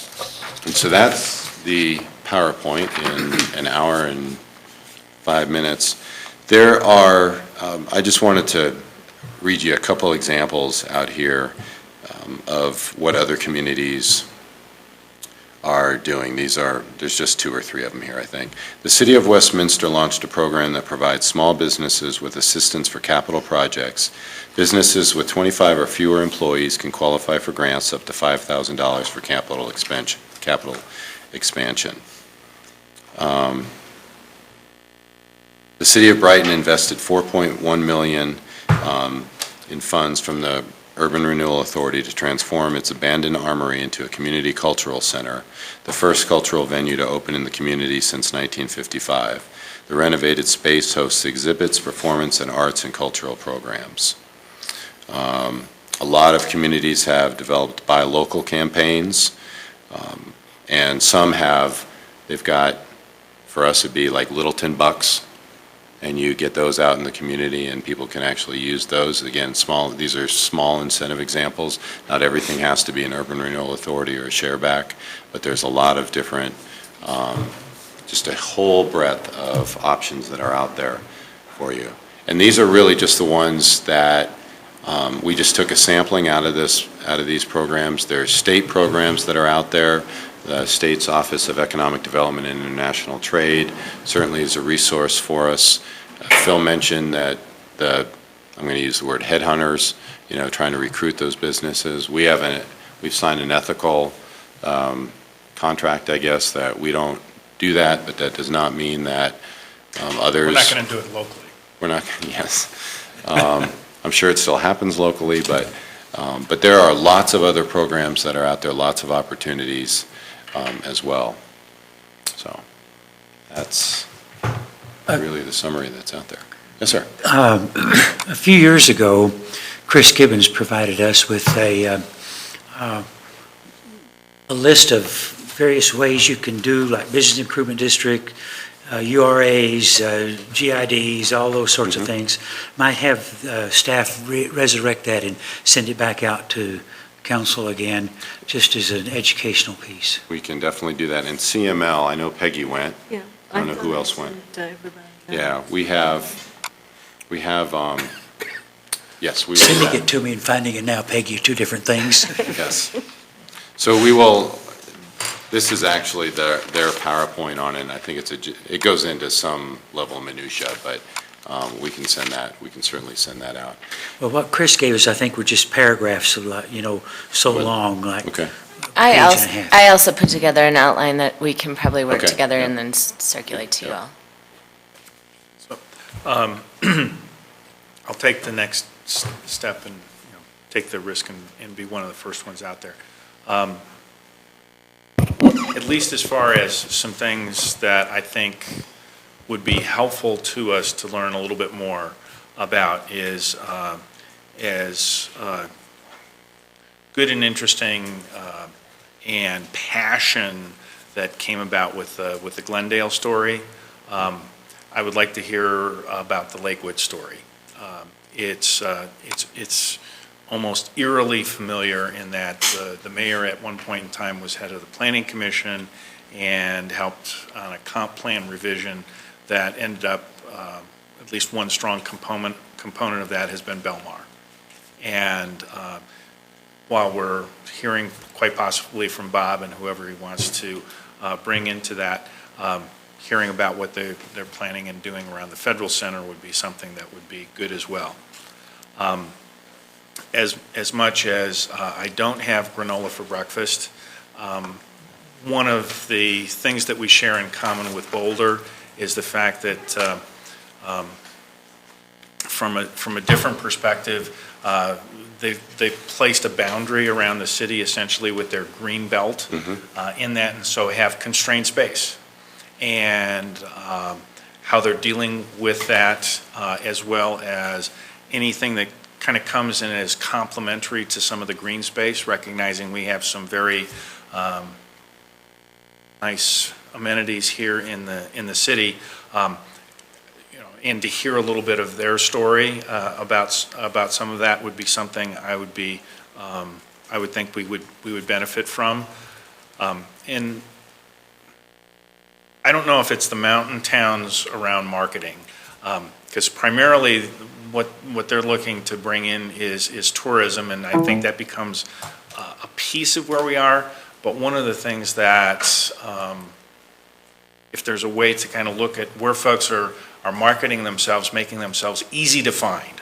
And so that's the PowerPoint in an hour and 5 minutes. There are, I just wanted to read you a couple examples out here of what other communities are doing. There's just 2 or 3 of them here, I think. The City of Westminster launched a program that provides small businesses with assistance for capital projects. Businesses with 25 or fewer employees can qualify for grants up to $5,000 for capital expansion. The City of Brighton invested $4.1 million in funds from the Urban Renewal Authority to transform its abandoned armory into a community cultural center, the first cultural venue to open in the community since 1955. The renovated space hosts exhibits, performance, and arts and cultural programs. A lot of communities have developed buy local campaigns, and some they've got, for us it'd be like Littleton Bucks, and you get those out in the community and people can actually use those. Again, these are small incentive examples. Not everything has to be an Urban Renewal Authority or a shareback, but there's a lot of different, just a whole breadth of options that are out there for you. And these are really just the ones that we just took a sampling out of these programs. There's state programs that are out there. The state's Office of Economic Development and International Trade certainly is a resource for us. Phil mentioned that I'm going to use the word headhunters, trying to recruit those businesses. We've signed an ethical contract, I guess, that we don't do that, but that does not mean that others. We're not going to do it locally. We're not, yes. I'm sure it still happens locally, but there are lots of other programs that are out there, lots of opportunities as well. So that's really the summary that's out there. Yes, sir. A few years ago, Chris Gibbons provided us with a list of various ways you can do, like Business Improvement District, URAs, GIDs, all those sorts of things. Might have staff resurrect that and send it back out to council again, just as an educational piece. We can definitely do that. And CML, I know Peggy went. Yeah. I don't know who else went. Yeah, we have, yes, we will. Sending it to me and finding it now, Peggy, are 2 different things. Yes. So we will, this is actually their PowerPoint on it, and I think it goes into some level of minutia, but we can certainly send that out. Well, what Chris gave us, I think, were just paragraphs, so long, like Okay. I page and a also, half. I also put together an outline that we can probably work Okay, together yeah. and then circulate to you Yeah. all. I'll take the next step and take the risk and be one of the first ones out there. At least as far as some things that I think would be helpful to us to learn a little bit more about is as good and interesting and passion that came about with the Glendale story. I would like to hear about the Lakewood story. It's almost eerily familiar in that the mayor at one point in time was head of the planning commission and helped on a comp plan revision that ended up, at least one strong component of that has been Belmar. And while we're hearing quite possibly from Bob and whoever he wants to bring into that, hearing about what they're planning and doing around the Federal Center would be something that would be good as well. As much as I don't have granola for breakfast, one of the things that we share in common with Boulder is the fact that from a different perspective, they've placed a boundary around the city essentially with their green belt in that, and so have constrained space. And how they're dealing with that, as well as anything that kind of comes in as complementary to some of the green space, recognizing we have some very nice amenities here in the city. And to hear a little bit of their story about some of that would be something I would think we would benefit from. And I don't know if it's the mountain towns around marketing, because primarily what they're looking to bring in is tourism, and I think that becomes a piece of where we are. But one of the things that, if there's a way to kind of look at where folks are marketing themselves, making themselves easy to find.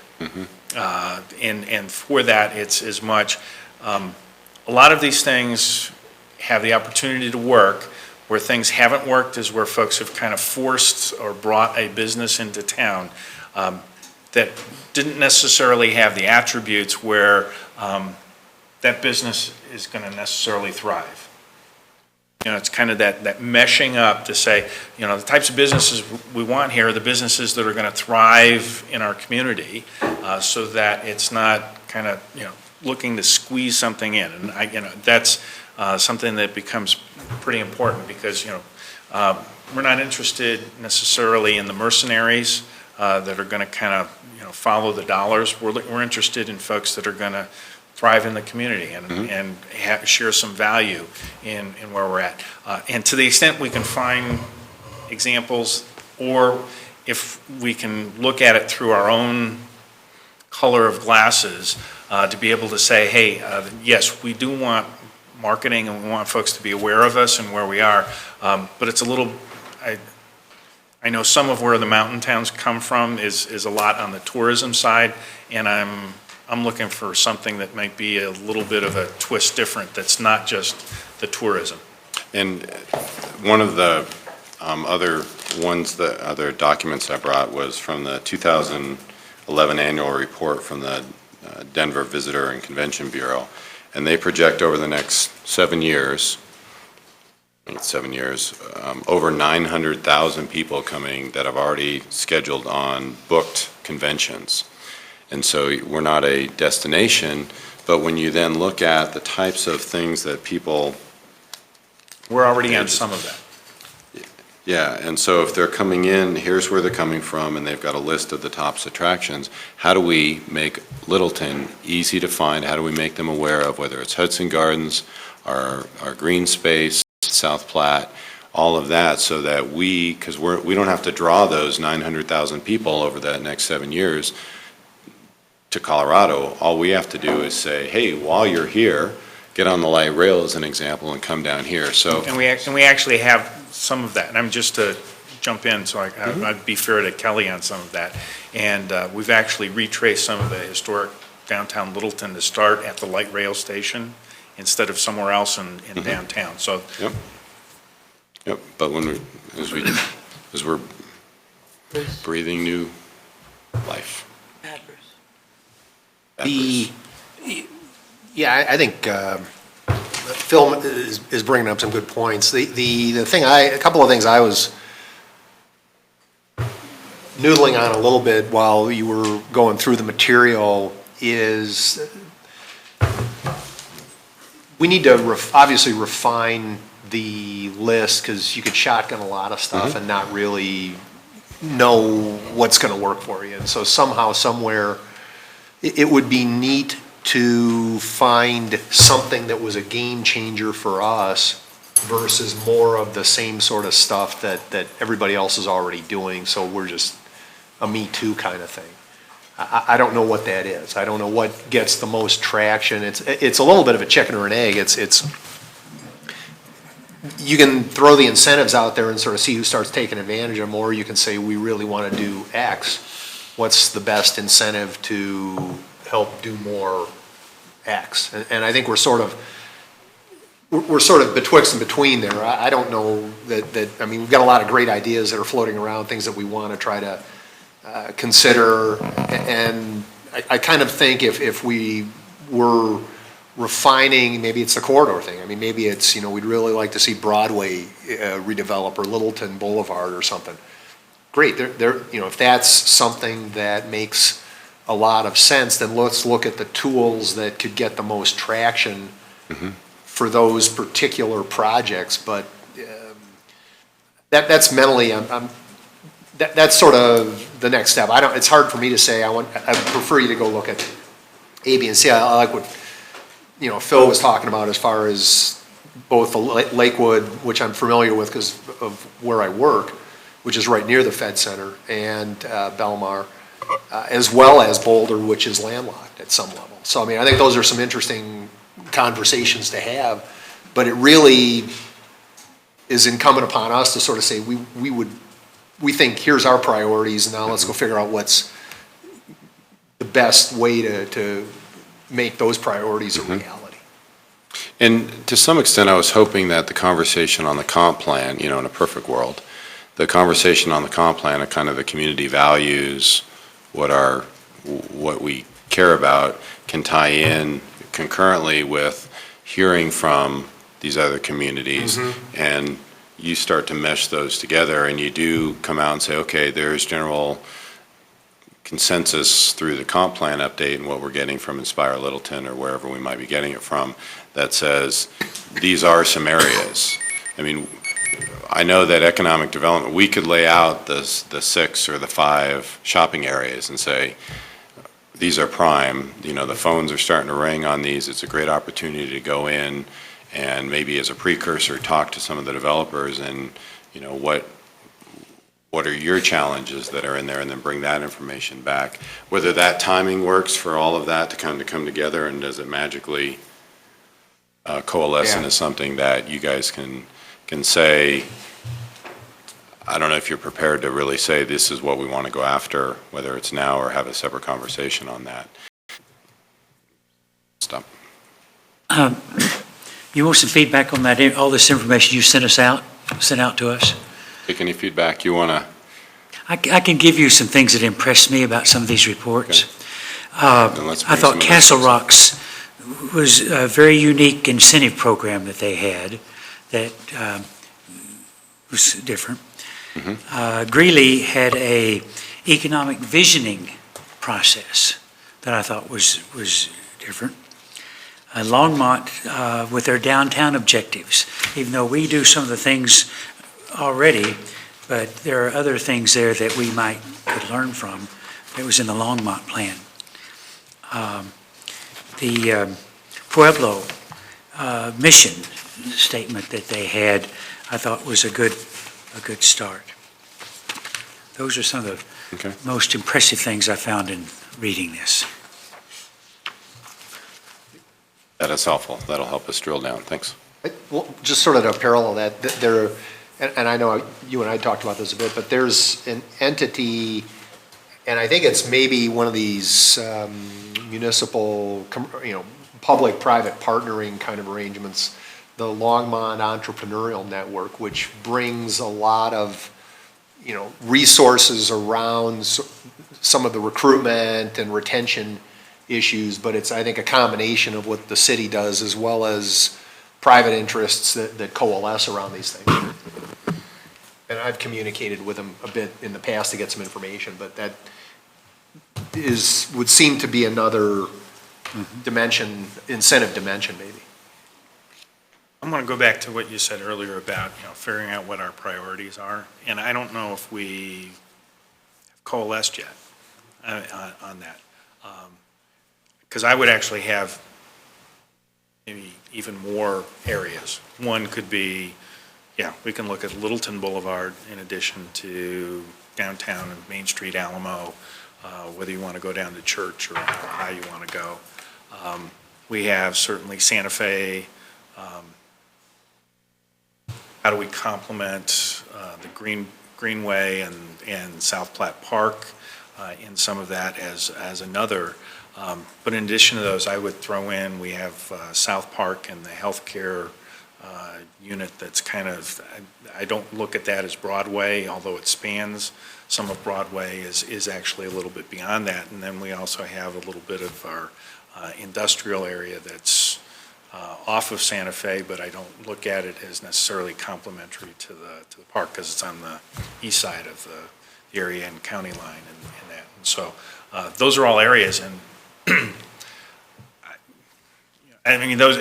And for that, it's as much, a lot of these things have the opportunity to work. Where things haven't worked is where folks have kind of forced or brought a business into town that didn't necessarily have the attributes where that business is going to necessarily thrive. You know, it's kind of that meshing up to say, you know, the types of businesses we want here are the businesses that are going to thrive in our community, so that it's not kind of, you know, looking to squeeze something in. And you know, that's something that becomes pretty important because, you know, we're not interested necessarily in the mercenaries that are going to kind of, you know, follow the dollars. We're interested in folks that are going to thrive in the community and share some value in where we're at. And to the extent we can find examples, or if we can look at it through our own color of glasses, to be able to say, hey, yes, we do want marketing and we want folks to be aware of us and where we are, but it's a little, I know some of where the mountain towns come from is a lot on the tourism side, and I'm looking for something that might be a little bit of a twist different, that's not just the tourism. And one of the other documents I brought was from the 2011 annual report from the Denver Visitor and Convention Bureau. And they project over the next 7 years, I think it's 7 years, over 900,000 people coming that have already scheduled on booked conventions. And so we're not a destination, but when you then look at the types of things that people... We're already on some of that. Yeah, and so if they're coming in, here's where they're coming from, and they've got a list of the top attractions. How do we make Littleton easy to find? How do we make them aware of whether it's Hudson Gardens, our green space, South Platte, all of that, so that because we don't have to draw those 900,000 people over that next 7 years to Colorado. All we have to do is say, hey, while you're here, get on the light rail as an example and come down here. So, and we actually have some of that. And I'm just to jump in, so I'd be fair to Kelly on some of that. And we've actually retraced some of the historic downtown Littleton to start at the light rail station instead of somewhere else in downtown. So. Yep. But as we're breathing new life. Yeah, I think Phil is bringing up some good points. The thing a couple of things I was noodling on a little bit while you were going through the material is we need to obviously refine the list, because you could shotgun a lot of stuff and not really know what's going to work for you. And so somehow, somewhere, it would be neat to find something that was a game changer for us versus more of the same sort of stuff that everybody else is already doing, so we're just a me too kind of thing. I don't know what that is. I don't know what gets the most traction. It's a little bit of a chicken or an egg. It's you can throw the incentives out there and sort of see who starts taking advantage of them, or you can say, we really want to do X. What's the best incentive to help do more X? And I think we're sort of betwixt and between there. I don't know that I mean, we've got a lot of great ideas that are floating around, things that we want to try to consider. And I kind of think if we were refining, maybe it's the corridor thing. I mean, maybe it's, we'd really like to see Broadway redevelop, or Littleton Boulevard or something. Great, if that's something that makes a lot of sense, then let's look at the tools that could get the most traction for those particular projects. But that's mentally, that's sort of the next step. It's hard for me to say. I prefer you to go look at A, B, and C. I like what Phil was talking about as far as both the Lakewood, which I'm familiar with because of where I work, which is right near the Fed Center, and Belmar, as well as Boulder, which is landlocked at some level. So, I mean, I think those are some interesting conversations to have. but it really is incumbent upon us to sort of say, we think here's our priorities, and now let's go figure out what's the best way to make those priorities a reality. And to some extent, I was hoping that the conversation on the comp plan, in a perfect world, the conversation on the comp plan, kind of the community values, what we care about, can tie in concurrently with hearing from these other communities, and you start to mesh those together, and you do come out and say, okay, there's general consensus through the comp plan update and what we're getting from Inspire Littleton or wherever we might be getting it from, that says these are some areas. I mean, I know that economic development, we could lay out the 6 or the 5 shopping areas and say, these are prime, the phones are starting to ring on these, it's a great opportunity to go in and maybe as a precursor talk to some of the developers and, what are your challenges that are in there, and then bring that information back. Whether that timing works for all of that to come together, and does it magically coalesce into something that you guys can say, I don't know if you're prepared to really say this is what we want to go after, whether it's now or have a separate conversation on that. Stop. You want some feedback on that, all this information you sent out to us? Take any feedback you want to. I can give you some things that impressed me about some of these reports. Then let's bring I some thought of those Castle things up. Rock's was a very unique incentive program that they had that was different. Greeley had a economic visioning process that I thought was different. Longmont with their downtown objectives, even though we do some of the things already, but there are other things there that we could learn from. That was in the Longmont plan. The Pueblo mission statement that they had, I thought was a good start. Those are some of the most impressive things I found in reading this. That is helpful. That'll help us drill down. Thanks. Well, just sort of to parallel that, there, and I know you and I talked about this a bit, but there's an entity, and I think it's maybe one of these municipal, public-private partnering kind of arrangements, the Longmont Entrepreneurial Network, which brings a lot of, resources around some of the recruitment and retention issues, but it's, I think, a combination of what the city does as well as private interests that coalesce around these things. And I've communicated with them a bit in the past to get some information, but that would seem to be another dimension, incentive dimension maybe. I'm going to go back to what you said earlier about, figuring out what our priorities are. And I don't know if we have coalesced yet on that. Because I would actually have maybe even more areas. One could be, we can look at Littleton Boulevard in addition to downtown and Main Street, Alamo, whether you want to go down to Church or how you want to go. We have certainly Santa Fe. How do we complement the Greenway and South Platte Park in some of that as another? But in addition to those, I would throw in, we have South Park and the healthcare unit that's kind of, I don't look at that as Broadway, although it spans some of Broadway, is actually a little bit beyond that. And then we also have a little bit of our industrial area that's off of Santa Fe, but I don't look at it as necessarily complementary to the park because it's on the east side of the area and county line and that. And so those are all areas, and I mean, those.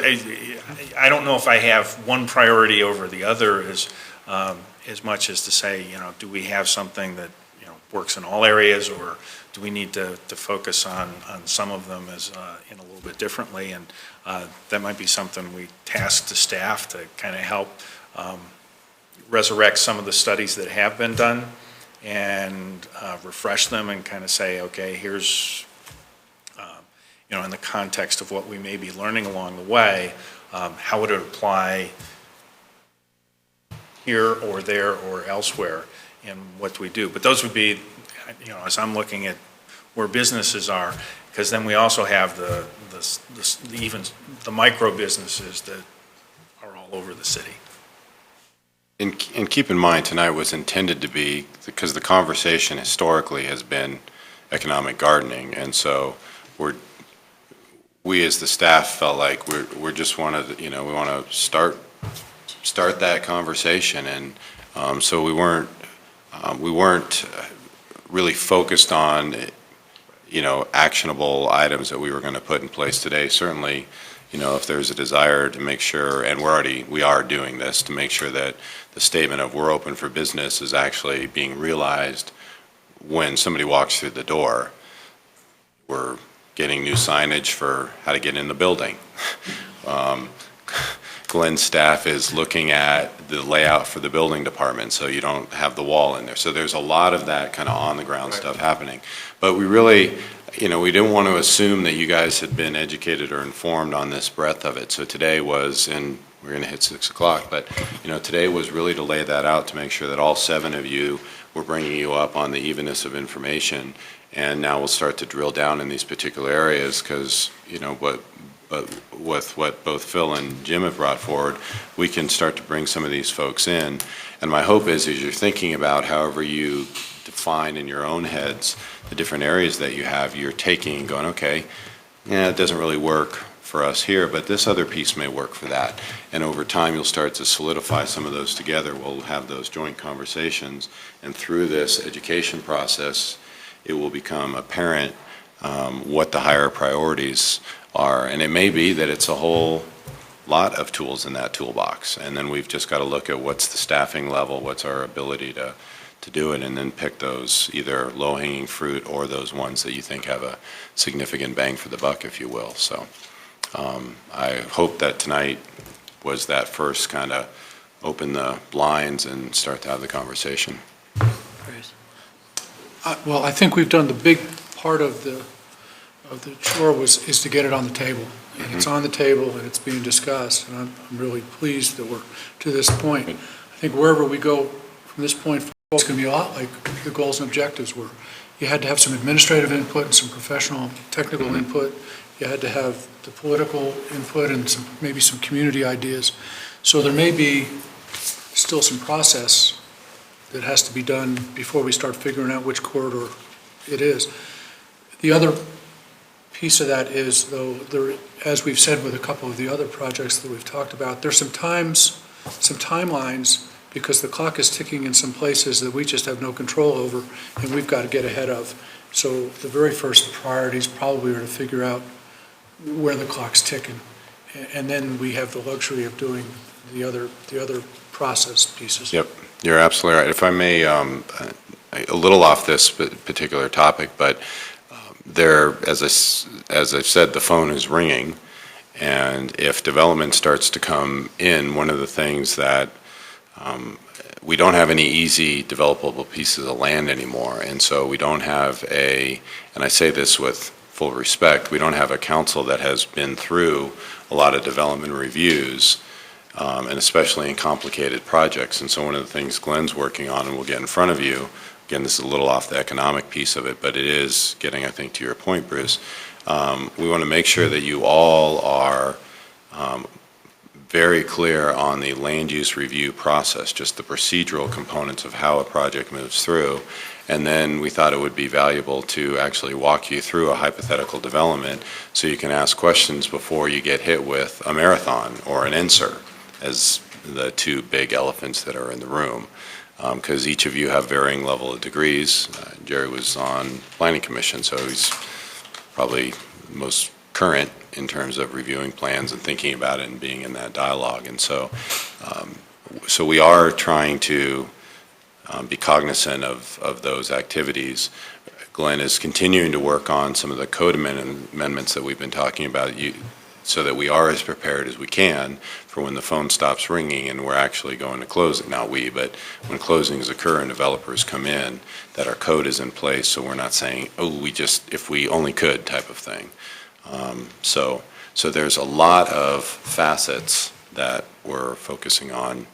I don't know if I have one priority over the other as much as to say, do we have something that works in all areas, or do we need to focus on some of them as in a little bit differently? And that might be something we task to staff to kind of help resurrect some of the studies that have been done and refresh them and kind of say, okay, here's in the context of what we may be learning along the way, How would it apply here or there or elsewhere, and what do we do? But those would be, as I'm looking at where businesses are, because then we also have even the micro businesses that are all over the city. And keep in mind, tonight was intended to be, because the conversation historically has been economic gardening, and so we as the staff felt like we just wanted, we want to start that conversation, and so we weren't really focused on, actionable items that we were going to put in place today. Certainly, if there's a desire to make sure, and we are doing this, to make sure that the statement of we're open for business is actually being realized when somebody walks through the door. We're getting new signage for how to get in the building. Glenn's staff is looking at the layout for the building department, so you don't have the wall in there. So there's a lot of that kind of on-the-ground stuff happening. But we really, we didn't want to assume that you guys had been educated or informed on this breadth of it. So today was, and we're going to hit 6 o'clock, but, today was really to lay that out, to make sure that all 7 of you were bringing you up on the evenness of information. And now we'll start to drill down in these particular areas, because, but with what both Phil and Jim have brought forward, we can start to bring some of these folks in. And my hope is, as you're thinking about however you define in your own heads the different areas that you have, you're taking and going, okay, it doesn't really work for us here, but this other piece may work for that. And over time, you'll start to solidify some of those together. We'll have those joint conversations, and through this education process, it will become apparent what the higher priorities are. And it may be that it's a whole lot of tools in that toolbox, and then we've just got to look at what's the staffing level, what's our ability to do it, and then pick those either low-hanging fruit or those ones that you think have a significant bang for the buck, if you will. So I hope that tonight was that first kind of open the blinds and start to have the conversation. Well, I think we've done the big part of the chore is to get it on the table. And it's on the table and it's being discussed, and I'm really pleased that we're to this point. I think wherever we go from this point forward, it's going to be a lot like the goals and objectives were. You had to have some administrative input and some professional, technical input. You had to have the political input and maybe some community ideas. So there may be still some process that has to be done before we start figuring out which corridor it is. The other piece of that is, though, as we've said with a couple of the other projects that we've talked about, there's some timelines, because the clock is ticking in some places that we just have no control over, and we've got to get ahead of. So the very first priorities probably are to figure out where the clock's ticking, and then we have the luxury of doing the other process pieces. Yep, you're absolutely right. If I may, a little off this particular topic, but there, as I've said, the phone is ringing, and if development starts to come in, one of the things that we don't have any easy developable pieces of land anymore, and so we don't have and I say this with full respect, we don't have a council that has been through a lot of development reviews, and especially in complicated projects. And so one of the things Glenn's working on, and we'll get in front of you, again, this is a little off the economic piece of it, but it is getting, I think, to your point, Bruce. We want to make sure that you all are very clear on the land use review process, just the procedural components of how a project moves through. And then we thought it would be valuable to actually walk you through a hypothetical development so you can ask questions before you get hit with a marathon or an NSER as the two big elephants that are in the room. Because each of you have varying level of degrees. Jerry was on Planning Commission, so he's probably most current in terms of reviewing plans and thinking about it and being in that dialogue. And so, so we are trying to be cognizant of those activities. Glenn is continuing to work on some of the code amendments that we've been talking about, so that we are as prepared as we can for when the phone stops ringing and we're actually going to close it. Not we, but when closings occur and developers come in, that our code is in place, so we're not saying, oh, if we only could type of thing. So So there's a lot of facets that we're focusing on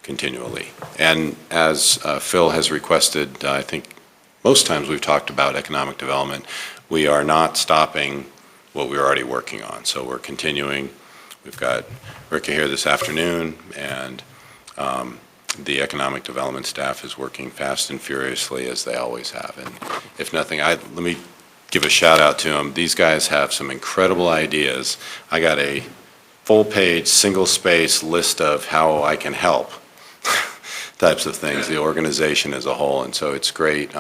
continually. And as Phil has requested, I think most times we've talked about economic development, we are not stopping what we're already working on. So we're continuing. We've got Rika here this afternoon, and the economic development staff is working fast and furiously as they always have. And if nothing, let me give a shout out to them. These guys have some incredible ideas. I got a full-page, single-space list of how I can help types of things, the organization as a whole, and so it's great.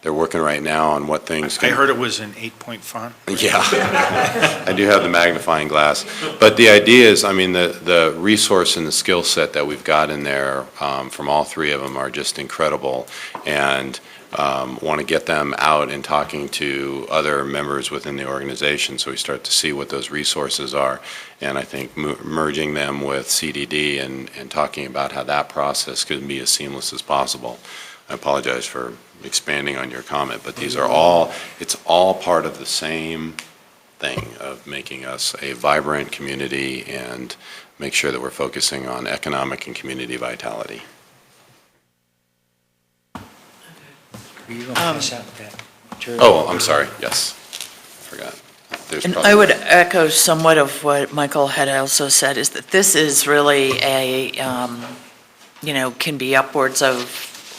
They're working right now on what things I can... heard it was an 8-point font. Yeah, I do have the magnifying glass. But the idea is, I mean, the resource and the skill set that we've got in there from all three of them are just incredible, and want to get them out and talking to other members within the organization so we start to see what those resources are. And I think merging them with CDD and talking about how that process could be as seamless as possible. I apologize for expanding on your comment, but these are all, it's all part of the same thing of making us a vibrant community and make sure that we're focusing on economic and community vitality. Are you going to pass out that material? Oh, I'm sorry, yes, I forgot. There's And probably I would more. echo somewhat of what Michael had also said, is that this is really a, can be upwards of,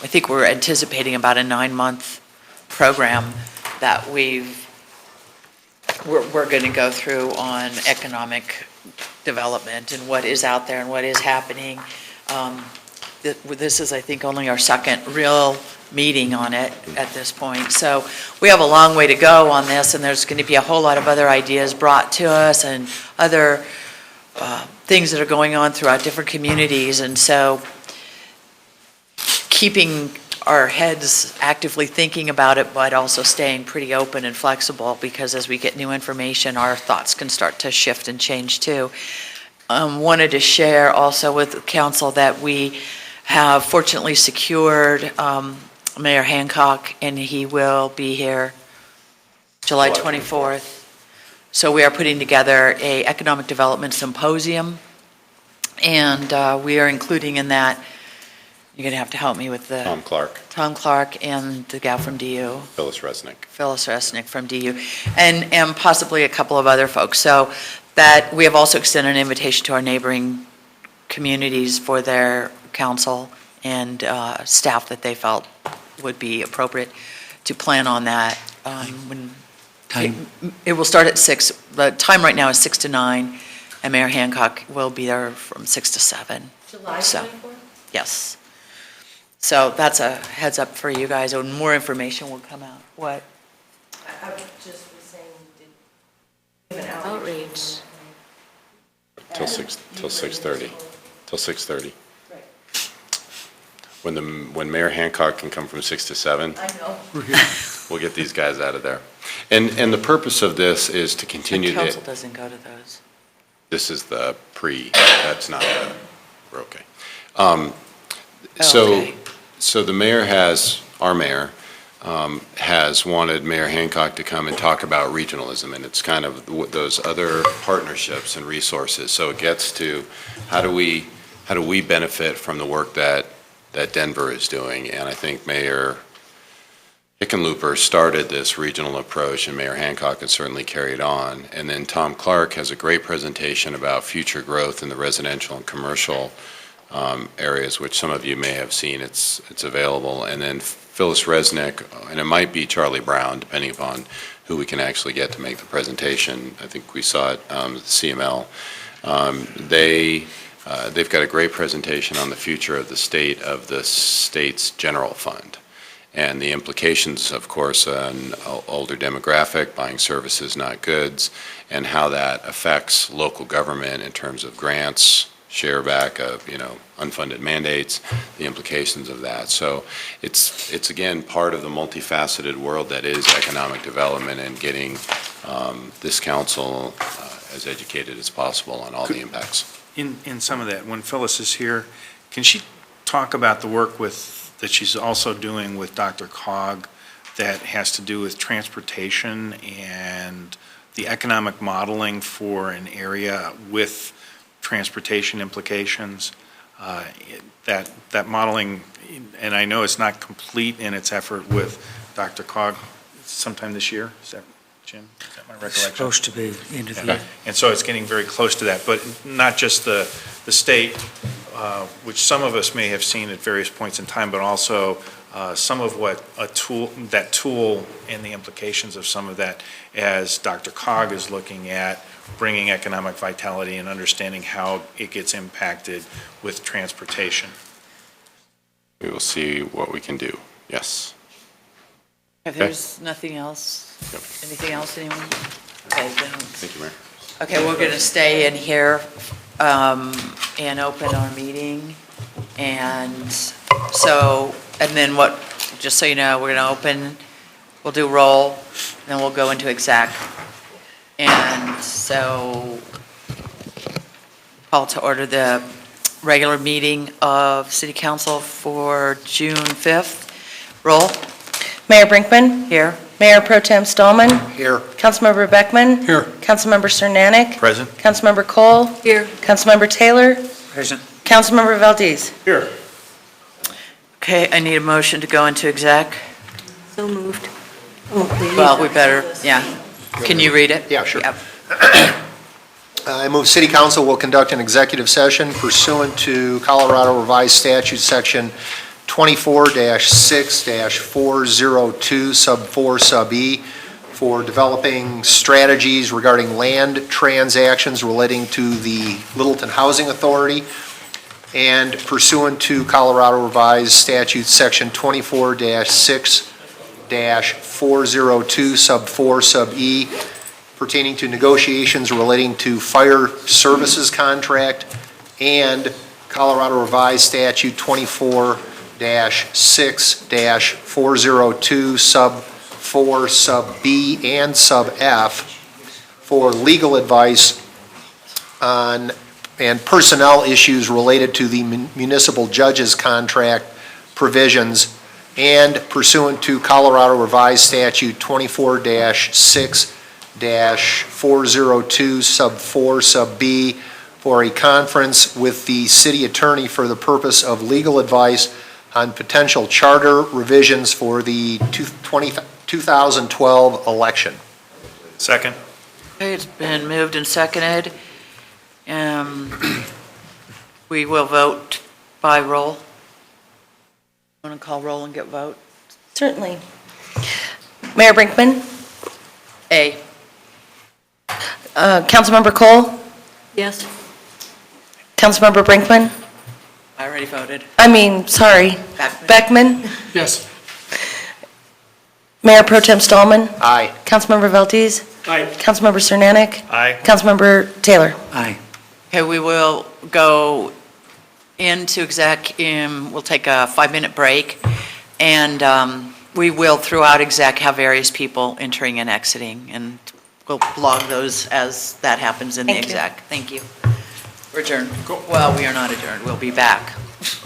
I think we're anticipating about a 9-month program that we're going to go through on economic development and what is out there and what is happening. This is, I think, only our second real meeting on it at this point. So we have a long way to go on this, and there's going to be a whole lot of other ideas brought to us and other things that are going on throughout different communities. And so keeping our heads actively thinking about it, but also staying pretty open and flexible, because as we get new information, our thoughts can start to shift and change too. Wanted to share also with the council that we have fortunately secured Mayor Hancock, and he will be here July 24th. So we are putting together a economic development symposium, and we are including in that, you're going to have to help me with the... Tom Clark and the gal from DU. Phyllis Resnick From DU, and possibly a couple of other folks. So that we have also extended an invitation to our neighboring communities for their council and staff that they felt would be appropriate to plan on that. Time? It will start at 6. The time right now is 6 to 9, and Mayor Hancock will be there from 6 to 7. July So, 24th? yes. So that's a heads up for you guys, and more information will come out. What? I just was saying, did an Outreach. Till 6:30. Till 6:30. Right. When Mayor Hancock can come from 6 to 7, I know. we'll get these guys out of there. And the purpose of this is to The continue council the, doesn't go to those. this is the that's not the, we're okay. So the mayor our mayor, has wanted Mayor Hancock to come and talk about regionalism, and it's kind of those other partnerships and resources. So it gets to how do we benefit from the work that Denver is doing, and I think Mayor Hickenlooper started this regional approach, and Mayor Hancock has certainly carried on. And then Tom Clark has a great presentation about future growth in the residential and commercial areas, which some of you may have seen. It's available. And then Phyllis Resnick, and it might be Charlie Brown, depending upon who we can actually get to make the presentation. I think we saw it at the CML. They've got a great presentation on the future of the state's general fund, and the implications, of course, on older demographic, buying services, not goods, and how that affects local government in terms of grants, share back of, unfunded mandates, the implications of that. So it's again, part of the multifaceted world that is economic development, and getting this council as educated as possible on all the impacts. In some of that, when Phyllis is here, can she talk about the work that she's also doing with Dr. Cog that has to do with transportation and the economic modeling for an area with transportation implications. That modeling, and I know it's not complete in its effort with Dr. Cog sometime this year. Is that, Jim? Is that my recollection? Supposed to be into the Yeah. And so it's getting very close to that, but not just the state, which some of us may have seen at various points in time, but also some of what that tool and the implications of some of that, as Dr. Cog is looking at bringing economic vitality and understanding how it gets impacted with transportation. We will see what we can do. Yes. If there's nothing else, Yep. anything else, anyone? Okay, then, Thank you, Mayor. okay, we're going to stay in here and open our meeting. And so, and then what, just so you know, we're going to open, we'll do roll, then we'll go into exec. And so, call to order the regular meeting of City Council for June 5th. Roll. Mayor Brinkman. Here. Mayor Pro Tem Stallman. Here. Councilmember Beckman. Here. Councilmember Cernanik. Present? Councilmember Cole. Here. Councilmember Taylor. present. Councilmember Valdez. Here. Okay, I need a motion to go into exec. So moved. Oh, please. Well, we better, yeah. Can you read it? Yeah, sure. Yep. I move City Council will conduct an executive session pursuant to Colorado Revised Statute Section 24-6-402 Sub 4 Sub E for developing strategies regarding land transactions relating to the Littleton Housing Authority, and pursuant to Colorado Revised Statute Section 24-6-402 Sub 4 Sub E pertaining to negotiations relating to fire services contract, and Colorado Revised Statute 24-6-402 Sub 4 Sub B and Sub F for legal advice on and personnel issues related to the municipal judge's contract provisions, and pursuant to Colorado Revised Statute 24-6-402 Sub 4 Sub B for a conference with the city attorney for the purpose of legal advice on potential charter revisions for the 2012 election. Second? Okay, it's been moved and seconded. We will vote by roll. Want to call roll and get vote? Certainly. Mayor Brinkman. A. Councilmember Cole. Yes. Councilmember Brinkman. I already voted. Sorry. Beckman. Yes. Mayor Pro Tem Stallman. Aye. Councilmember Valdez. Aye. Councilmember Cernanik. Aye. Councilmember Taylor. Aye. Okay, we will go into exec, we'll take a 5-minute break, and we will, throughout exec, have various people entering and exiting, and we'll log those as that happens in the Thank you. exec. Thank you. We're adjourned. Well, we are not adjourned. We'll be back.